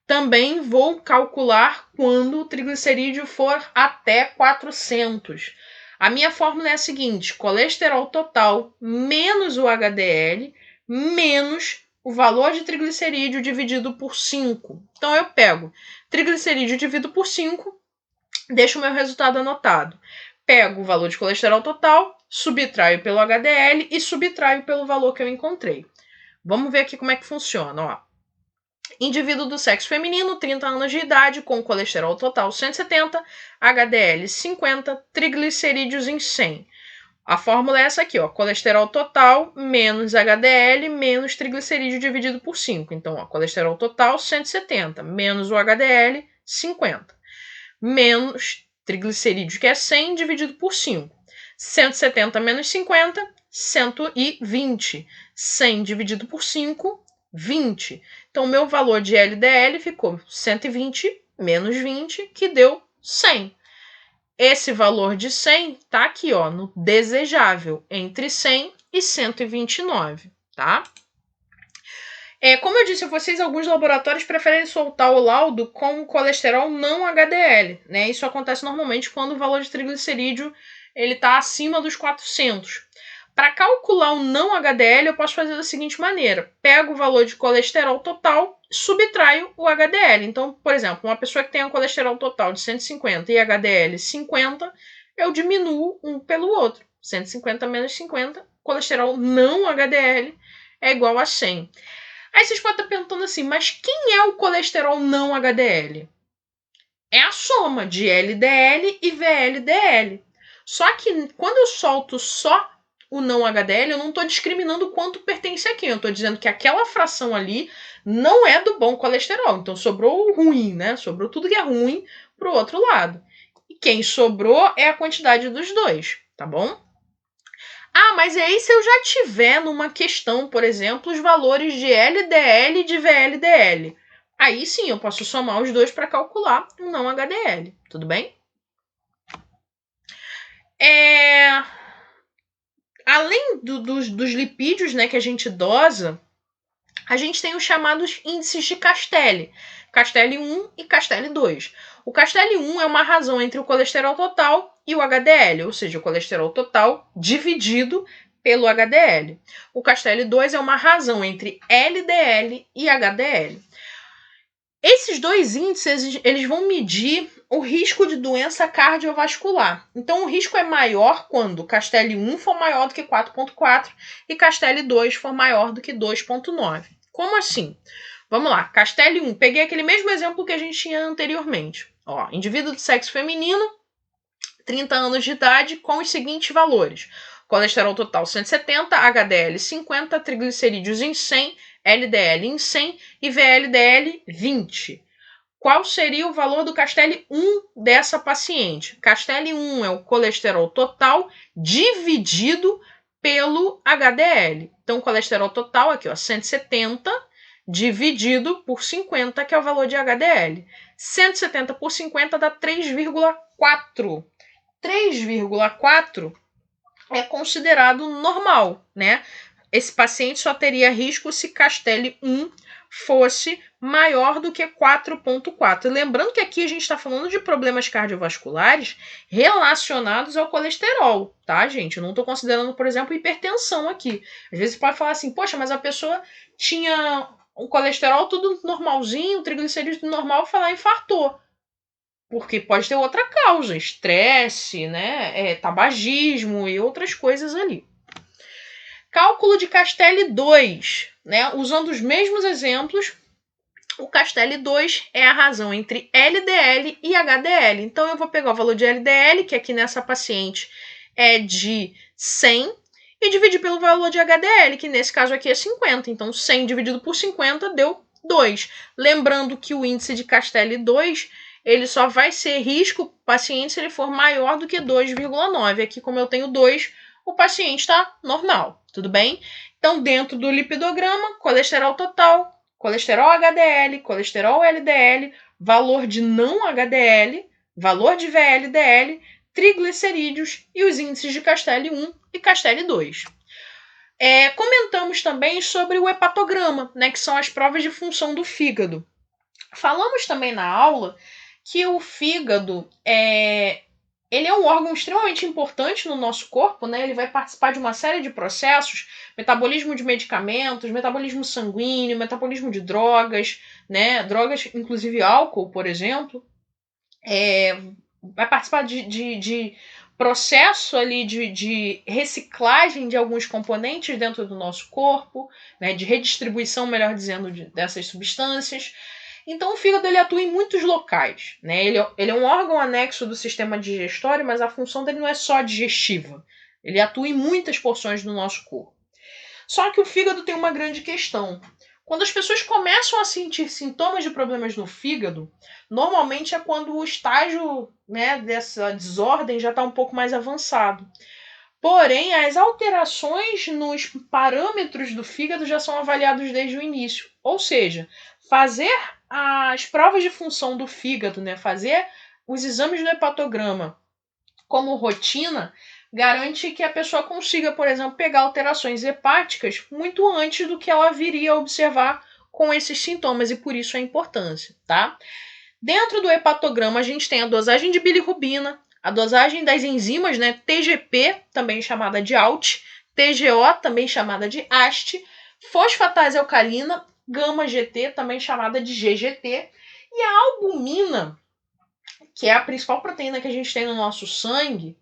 Também vou calcular quando o triglicerídeo for até 400. A minha fórmula é a seguinte: colesterol total menos o HDL menos o valor de triglicerídeo dividido por 5. Então eu pego triglicerídeo dividido por 5, deixo o meu resultado anotado. Pego o valor de colesterol total, subtraio pelo HDL e subtraio pelo valor que eu encontrei. Vamos ver aqui como é que funciona, ó. Indivíduo do sexo feminino, 30 anos de idade, com colesterol total 170, HDL 50, triglicerídeos em 100. A fórmula é essa aqui, ó, colesterol total menos HDL menos triglicerídeo dividido por 5. Então, ó, colesterol total 170 menos o HDL 50 menos triglicerídeo, que é 100, dividido por 5. 170 menos 50, 120. 100 dividido por 5, 20. Então, o meu valor de LDL ficou 120 menos 20, que deu 100. Esse valor de 100 tá aqui, ó, no desejável, entre 100 e 129, tá? Como eu disse a vocês, alguns laboratórios preferem soltar o laudo com colesterol não HDL, né? Isso acontece normalmente quando o valor de triglicerídeo ele está acima dos 400. Para calcular o não HDL, eu posso fazer da seguinte maneira: pego o valor de colesterol total, subtraio o HDL. Então, por exemplo, uma pessoa que tem um colesterol total de 150 e HDL 50, eu diminuo um pelo outro. 150 menos 50, colesterol não HDL é igual a 100. Aí vocês podem estar perguntando assim, mas quem é o colesterol não HDL? É a soma de LDL e VLDL. Só que quando eu solto só o não HDL, eu não estou discriminando quanto pertence a quem. Eu estou dizendo que aquela fração ali não é do bom colesterol. Então sobrou o ruim, né? Sobrou tudo que é ruim para o outro lado. E quem sobrou é a quantidade dos dois, tá bom? Ah, mas aí se eu já tiver numa questão, por exemplo, os valores de LDL e de VLDL. Aí sim eu posso somar os dois para calcular o não HDL, tudo bem? Além dos lipídios, né, que a gente dosa, a gente tem os chamados índices de Castelli. Castelli 1 e Castelli 2. O Castelli 1 é uma razão entre o colesterol total e o HDL, ou seja, o colesterol total dividido pelo HDL. O Castelli 2 é uma razão entre LDL e HDL. Esses dois índices, eles vão medir o risco de doença cardiovascular. Então, o risco é maior quando o Castelli 1 for maior do que 4,4 e Castelli 2 for maior do que 2,9. Como assim? Vamos lá, Castelli 1, peguei aquele mesmo exemplo que a gente tinha anteriormente. Ó, indivíduo de sexo feminino, 30 anos de idade, com os seguintes valores: colesterol total 170, HDL 50, triglicerídeos em 100, LDL em 100 e VLDL 20. Qual seria o valor do Castelli 1 dessa paciente? Castelli 1 é o colesterol total dividido pelo HDL. Então, o colesterol total aqui, ó, 170 dividido por 50, que é o valor de HDL. 170 por 50 dá 3,4. 3,4 é considerado normal, né? Esse paciente só teria risco se Castelli 1 fosse maior do que 4,4. Lembrando que aqui a gente está falando de problemas cardiovasculares relacionados ao colesterol, tá, gente? Eu não estou considerando, por exemplo, hipertensão aqui. Às vezes você pode falar assim, poxa, mas a pessoa tinha um colesterol tudo normalzinho, triglicerídeo normal, falar infartou. Porque pode ter outra causa, estresse, né, tabagismo e outras coisas ali. Cálculo de Castelli 2, né, usando os mesmos exemplos, o Castelli 2 é a razão entre LDL e HDL. Então eu vou pegar o valor de LDL, que aqui nessa paciente é de 100, e dividir pelo valor de HDL, que nesse caso aqui é 50. Então 100 dividido por 50 deu 2. Lembrando que o índice de Castelli 2 ele só vai ser risco paciente se ele for maior do que 2,9. Aqui, como eu tenho 2, o paciente está normal, tudo bem? Então, dentro do lipidograma, colesterol total, colesterol HDL, colesterol LDL, valor de não HDL, valor de VLDL, triglicerídeos e os índices de Castelli-1 e Castelli-2. Comentamos também sobre o hepatograma, né, que são as provas de função do fígado. Falamos também na aula que o fígado ele é um órgão extremamente importante no nosso corpo, né? Ele vai participar de uma série de processos, metabolismo de medicamentos, metabolismo sanguíneo, metabolismo de drogas, né? Drogas, inclusive álcool, por exemplo. Vai participar de processo ali de reciclagem de alguns componentes dentro do nosso corpo, né? De redistribuição, melhor dizendo, dessas substâncias. Então o fígado ele atua em muitos locais, né? Ele é um órgão anexo do sistema digestório, mas a função dele não é só digestiva. Ele atua em muitas porções do nosso corpo. Só que o fígado tem uma grande questão. Quando as pessoas começam a sentir sintomas de problemas no fígado, normalmente é quando o estágio, né, dessa desordem já está um pouco mais avançado. Porém, as alterações nos parâmetros do fígado já são avaliados desde o início. Ou seja, fazer as provas de função do fígado, né, fazer os exames do hepatograma como rotina, garante que a pessoa consiga, por exemplo, pegar alterações hepáticas muito antes do que ela viria a observar com esses sintomas, e por isso a importância, tá? Dentro do hepatograma, a gente tem a dosagem de bilirrubina, a dosagem das enzimas, né, TGP, também chamada de ALT, TGO, também chamada de AST, fosfatase alcalina, gama-GT, também chamada de GGT, e a albumina, que é a principal proteína que a gente tem no nosso sangue,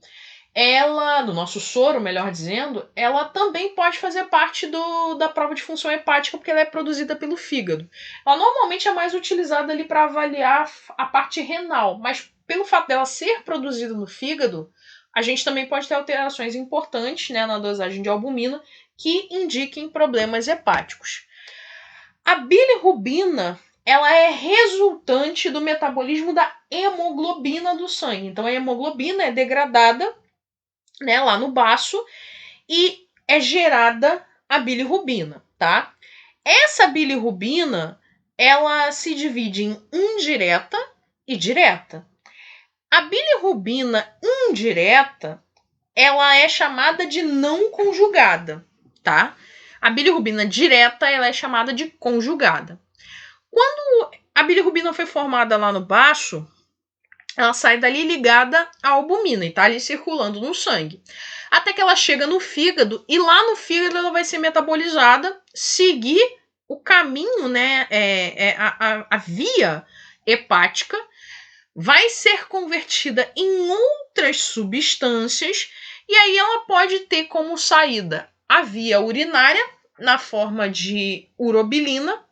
do nosso soro, melhor dizendo, ela também pode fazer parte da prova de função hepática, porque ela é produzida pelo fígado. Ela normalmente é mais utilizada ali para avaliar a parte renal, mas pelo fato dela ser produzida no fígado, a gente também pode ter alterações importantes, né, na dosagem de albumina que indiquem problemas hepáticos. A bilirrubina, ela é resultante do metabolismo da hemoglobina do sangue. Então a hemoglobina é degradada, né, lá no baço, e é gerada a bilirrubina, tá? Essa bilirrubina, ela se divide em indireta e direta. A bilirrubina indireta, ela é chamada de não conjugada, tá? A bilirrubina direta, ela é chamada de conjugada. Quando a bilirrubina foi formada lá no baço, ela sai dali ligada à albumina e tá ali circulando no sangue. Até que ela chega no fígado, e lá no fígado ela vai ser metabolizada, seguir o caminho, né, a via hepática, vai ser convertida em outras substâncias, e aí ela pode ter como saída a via urinária, na forma de urobilina,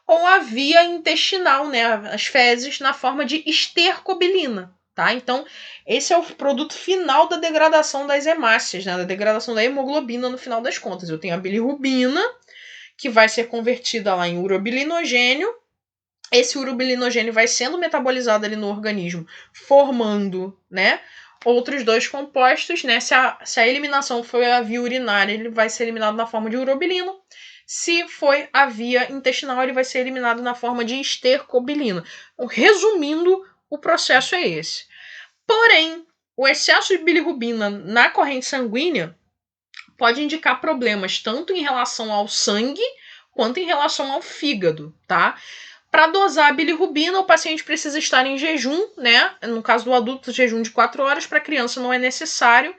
ou a via intestinal, né, as fezes, na forma de estercobilina, tá? Então, esse é o produto final da degradação das hemácias, né, da degradação da hemoglobina no final das contas. Eu tenho a bilirrubina, que vai ser convertida lá em urobilinogênio. Esse urobilinogênio vai sendo metabolizado ali no organismo, formando, né, outros dois compostos, né? Se a eliminação foi a via urinária, ele vai ser eliminado na forma de urobilina. Se foi a via intestinal, ele vai ser eliminado na forma de estercobilina. Então, resumindo, o processo é esse. Porém, o excesso de bilirrubina na corrente sanguínea pode indicar problemas tanto em relação ao sangue quanto em relação ao fígado, tá? Para dosar a bilirrubina, o paciente precisa estar em jejum, né? No caso do adulto, jejum de 4 horas, para a criança não é necessário.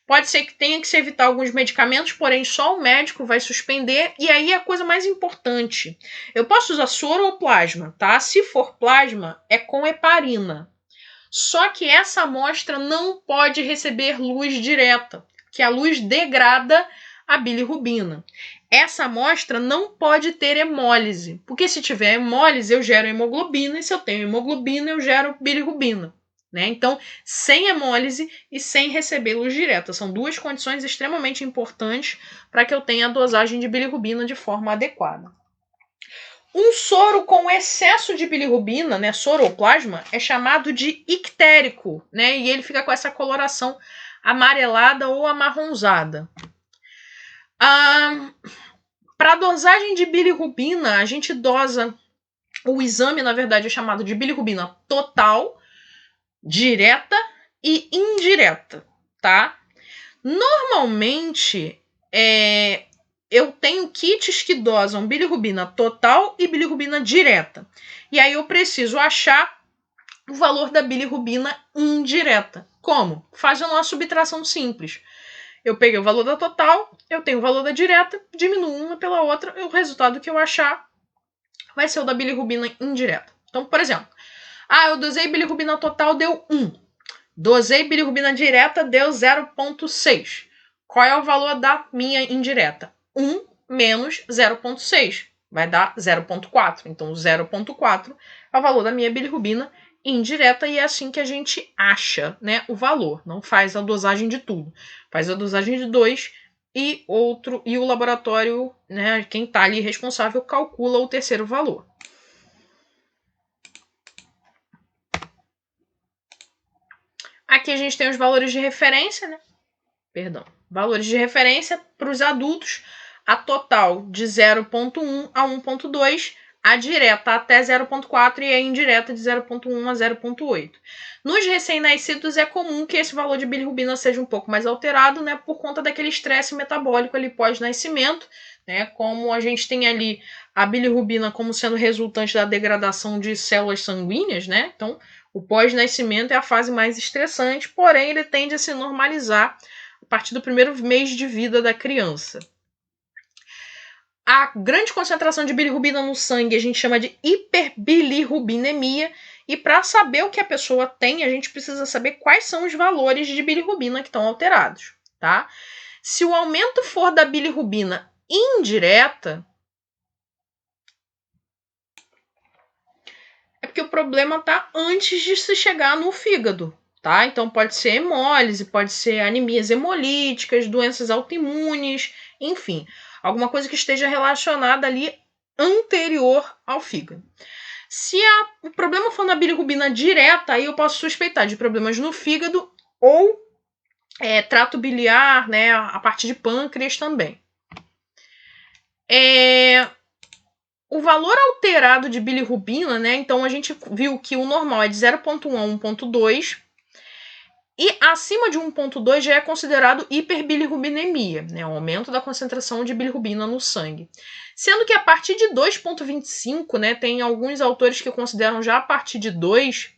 Pode ser que tenha que se evitar alguns medicamentos, porém só o médico vai suspender. E aí a coisa mais importante, eu posso usar soro ou plasma, tá? Se for plasma, é com heparina. Só que essa amostra não pode receber luz direta, que a luz degrada a bilirrubina. Essa amostra não pode ter hemólise, porque se tiver hemólise eu gero hemoglobina, e se eu tenho hemoglobina eu gero bilirrubina. Né? Então, sem hemólise e sem receber luz direta. São duas condições extremamente importantes para que eu tenha a dosagem de bilirrubina de forma adequada. Um soro com excesso de bilirrubina, né, soro ou plasma, é chamado de ictérico, né, e ele fica com essa coloração amarelada ou amarronzada. Para Para dosagem de bilirrubina, a gente dosa, o exame, na verdade, é chamado de bilirrubina total, direta e indireta, tá? Normalmente, eu tenho kits que dosam bilirrubina total e bilirrubina direta. E aí eu preciso achar o valor da bilirrubina indireta. Como? Fazendo uma subtração simples. Eu peguei o valor da total, eu tenho o valor da direta, diminuo uma pela outra, e o resultado que eu achar vai ser o da bilirrubina indireta. Então, por exemplo, eu dosei bilirrubina total, deu 1. Dosei bilirrubina direta, deu 0,6. Qual é o valor da minha indireta? 1 menos 0,6. Vai dar 0,4. Então, 0,4 é o valor da minha bilirrubina indireta e é assim que a gente acha, né, o valor. Não faz a dosagem de tudo. Faz a dosagem de 2 e o laboratório, né, quem está ali responsável, calcula o terceiro valor. Aqui a gente tem os valores de referência, né? Valores de referência para os adultos, a total de 0,1 a 1,2, a direta até 0,4 e a indireta de 0,1 a 0,8. Nos recém-nascidos é comum que esse valor de bilirrubina seja um pouco mais alterado, né, por conta daquele estresse metabólico ali pós-nascimento, né, como a gente tem ali a bilirrubina como sendo resultante da degradação de células sanguíneas, né, então o pós-nascimento é a fase mais estressante, porém ele tende a se normalizar a partir do primeiro mês de vida da criança. A grande concentração de bilirrubina no sangue a gente chama de hiperbilirrubinemia, e para saber o que a pessoa tem, a gente precisa saber quais são os valores de bilirrubina que estão alterados, tá? Se o aumento for da bilirrubina indireta, é porque o problema está antes de se chegar no fígado, tá? Então pode ser hemólise, pode ser anemias hemolíticas, doenças autoimunes, enfim, alguma coisa que esteja relacionada ali anterior ao fígado. Se o problema for na bilirrubina direta, aí eu posso suspeitar de problemas no fígado ou trato biliar, né, a parte de pâncreas também. O valor alterado de bilirrubina, né, então a gente viu que o normal é de 0,1 a 1,2 e acima de 1,2 já é considerado hiperbilirrubinemia, né, o aumento da concentração de bilirrubina no sangue. Sendo que a partir de 2,25, né, tem alguns autores que consideram já a partir de 2,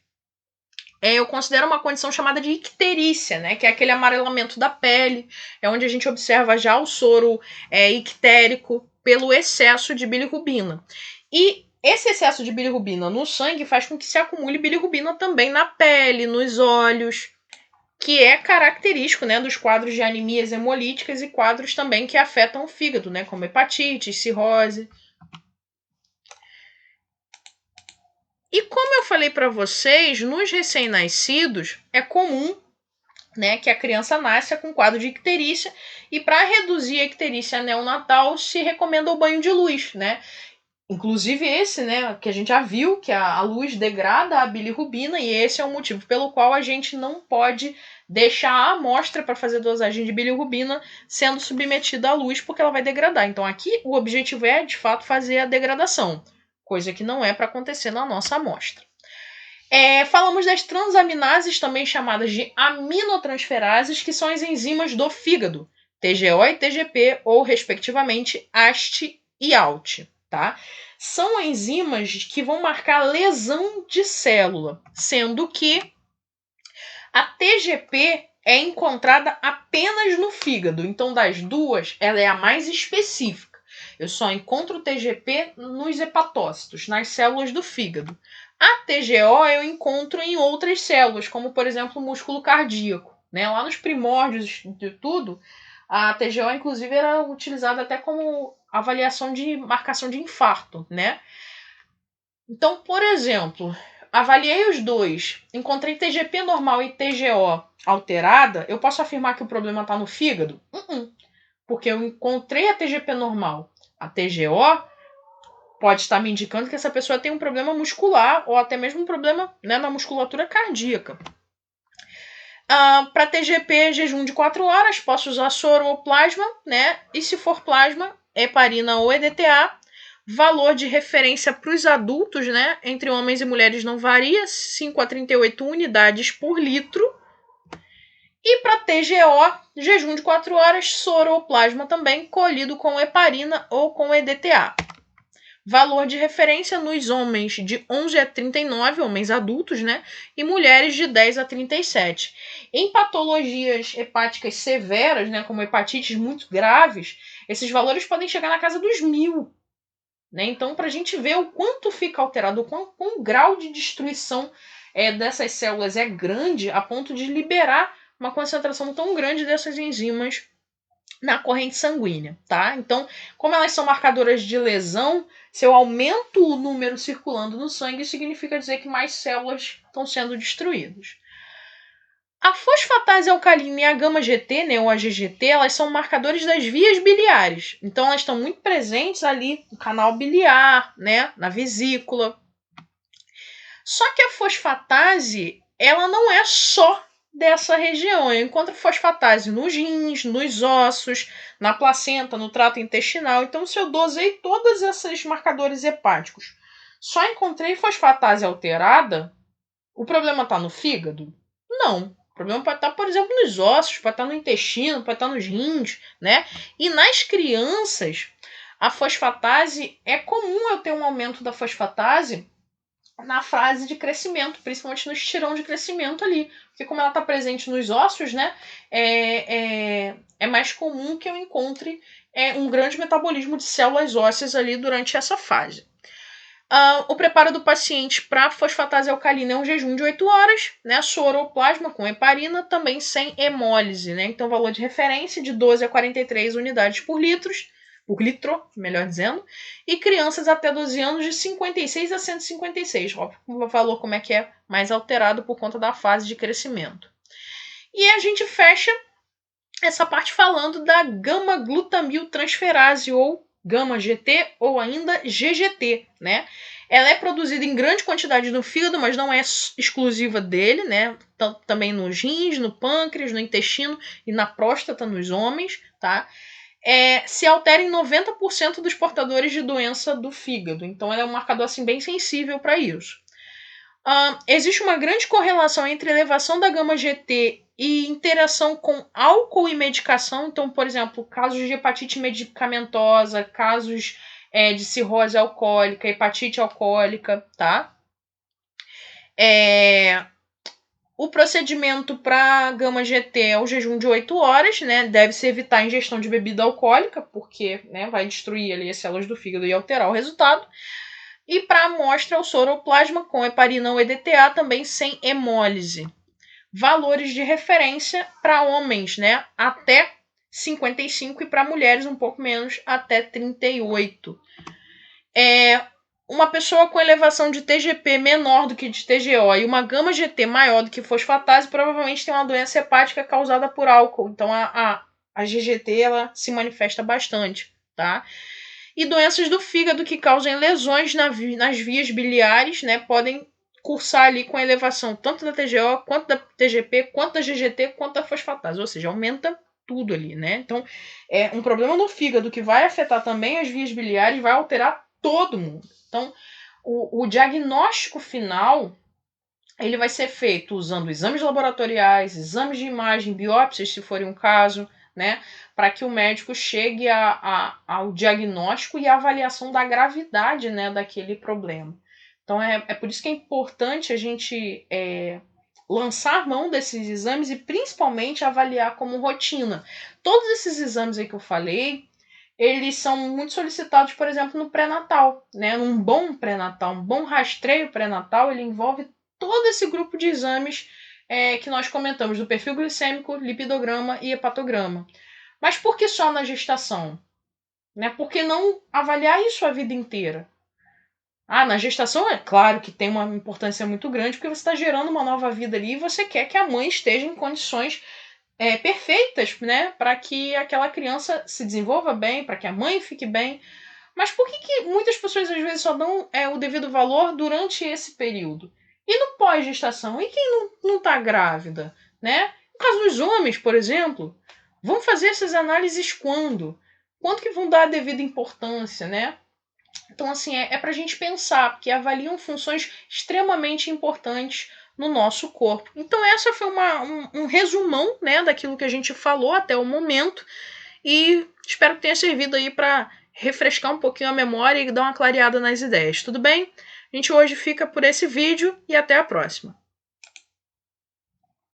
eu considero uma condição chamada de icterícia, né, que é aquele amarelamento da pele, é onde a gente observa já o soro ictérico pelo excesso de bilirrubina. E esse excesso de bilirrubina no sangue faz com que se acumule bilirrubina também na pele, nos olhos, que é característico, né, dos quadros de anemias hemolíticas e quadros também que afetam o fígado, né, como hepatite, cirrose. E como eu falei para vocês, nos recém-nascidos é comum, né, que a criança nasça com quadro de icterícia, e para reduzir a icterícia neonatal se recomenda o banho de luz, né? Inclusive esse, né, que a gente já viu que a luz degrada a bilirrubina, e esse é o motivo pelo qual a gente não pode deixar a amostra para fazer dosagem de bilirrubina sendo submetida à luz, porque ela vai degradar. Então aqui o objetivo é, de fato, fazer a degradação, coisa que não é para acontecer na nossa amostra. Falamos das transaminases, também chamadas de aminotransferases, que são as enzimas do fígado, TGO e TGP, ou respectivamente AST e ALT. Tá? São enzimas que vão marcar lesão de célula, sendo que a TGP é encontrada apenas no fígado. Então, das duas, ela é a mais específica. Eu só encontro TGP nos hepatócitos, nas células do fígado. A TGO eu encontro em outras células, como, por exemplo, o músculo cardíaco. Né? Lá nos primórdios de tudo, a TGO, inclusive, era utilizada até como avaliação de marcação de infarto, né? Então, por exemplo, avaliei os dois, encontrei TGP normal e TGO alterada, eu posso afirmar que o problema está no fígado? Porque eu encontrei a TGP normal. A TGO pode estar me indicando que essa pessoa tem um problema muscular ou até mesmo um problema, né, na musculatura cardíaca. Para TGP, jejum de 4 horas, posso usar soro ou plasma, né? E se for plasma, heparina ou EDTA. Valor de referência para os adultos, né, entre homens e mulheres não varia, 5 a 38 unidades por litro. E para TGO, jejum de 4 horas, soro ou plasma também, colhido com heparina ou com EDTA. Valor de referência nos homens de 11 a 39, homens adultos, né? E mulheres de 10 a 37. Em patologias hepáticas severas, né, como hepatites muito graves, esses valores podem chegar na casa dos 1000. Né? Então, para a gente ver o quanto fica alterado, o grau de destruição dessas células é grande a ponto de liberar uma concentração tão grande dessas enzimas na corrente sanguínea, tá? Então, como elas são marcadoras de lesão, se eu aumento o número circulando no sangue, significa dizer que mais células estão sendo destruídas. A fosfatase alcalina e a gama-GT, né, ou a GGT, elas são marcadores das vias biliares. Então, elas estão muito presentes ali no canal biliar, né, na vesícula. Só que a fosfatase, ela não é só dessa região. Eu encontro fosfatase nos rins, nos ossos, na placenta, no trato intestinal. Então, se eu dosei todos esses marcadores hepáticos, só encontrei fosfatase alterada, o problema está no fígado? Não. O problema pode estar, por exemplo, nos ossos, pode estar no intestino, pode estar nos rins, né? E nas crianças, a fosfatase, é comum eu ter um aumento da fosfatase na fase de crescimento, principalmente no estirão de crescimento ali. Porque como ela está presente nos ossos, né? É mais comum que eu encontre um grande metabolismo de células ósseas ali durante essa fase. O preparo do paciente para fosfatase alcalina é um jejum de 8 horas, né? Soro ou plasma com heparina, também sem hemólise, né? Então, valor de referência de 12 a 43 unidades por litro, melhor dizendo, e crianças até 12 anos de 56 a 156. Óbvio, o valor como é que é mais alterado por conta da fase de crescimento. E a gente fecha essa parte falando da gama-glutamiltransferase, ou gama-GT, ou ainda GGT, né? Ela é produzida em grande quantidade no fígado, mas não é exclusiva dele, né? Também nos rins, no pâncreas, no intestino e na próstata nos homens, tá? Se altera em 90% dos portadores de doença do fígado. Então, ela é um marcador assim, bem sensível para isso. Existe uma grande correlação entre elevação da gama-GT e interação com álcool e medicação. Então, por exemplo, casos de hepatite medicamentosa, casos de cirrose alcoólica, hepatite alcoólica, tá? O procedimento para gama-GT é o jejum de 8 horas, né? Deve-se evitar a ingestão de bebida alcoólica, porque, né, vai destruir ali as células do fígado e alterar o resultado. E para a amostra, o soro ou plasma com heparina ou EDTA, também sem hemólise. Valores de referência para homens, né, até 55, e para mulheres um pouco menos, até 38. Uma pessoa com elevação de TGP menor do que de TGO e uma gama-GT maior do que fosfatase provavelmente tem uma doença hepática causada por álcool. Então a GGT ela se manifesta bastante, tá? E doenças do fígado que causem lesões nas vias biliares, né, podem cursar ali com a elevação tanto da TGO, quanto da TGP, quanto da GGT, quanto da fosfatase. Ou seja, aumenta tudo ali, né? Então, é um problema no fígado que vai afetar também as vias biliares, vai alterar todo mundo. Então, o diagnóstico final ele vai ser feito usando exames laboratoriais, exames de imagem, biópsias, se for um caso, né, para que o médico chegue ao diagnóstico e à avaliação da gravidade, né, daquele problema. Então, é por isso que é importante a gente lançar mão desses exames e principalmente avaliar como rotina. Todos esses exames aí que eu falei, eles são muito solicitados, por exemplo, no pré-natal, né? Um bom pré-natal, um bom rastreio pré-natal, ele envolve todo esse grupo de exames que nós comentamos, do perfil glicêmico, lipidograma e hepatograma. Mas por que só na gestação? Né? Por que não avaliar isso a vida inteira? Na gestação é claro que tem uma importância muito grande, porque você está gerando uma nova vida ali e você quer que a mãe esteja em condições perfeitas, né, para que aquela criança se desenvolva bem, para que a mãe fique bem. Mas por que muitas pessoas às vezes só dão o devido valor durante esse período? E no pós-gestação? E quem não está grávida? Né? No caso dos homens, por exemplo, vão fazer essas análises quando? quanto que vão dar a devida importância, né? Então, assim, é para a gente pensar, porque avaliam funções extremamente importantes no nosso corpo. Então, essa foi um resumão, né, daquilo que a gente falou até o momento, e espero que tenha servido aí para refrescar um pouquinho a memória e dar uma clareada nas ideias. Tudo bem? A gente hoje fica por esse vídeo e até a próxima.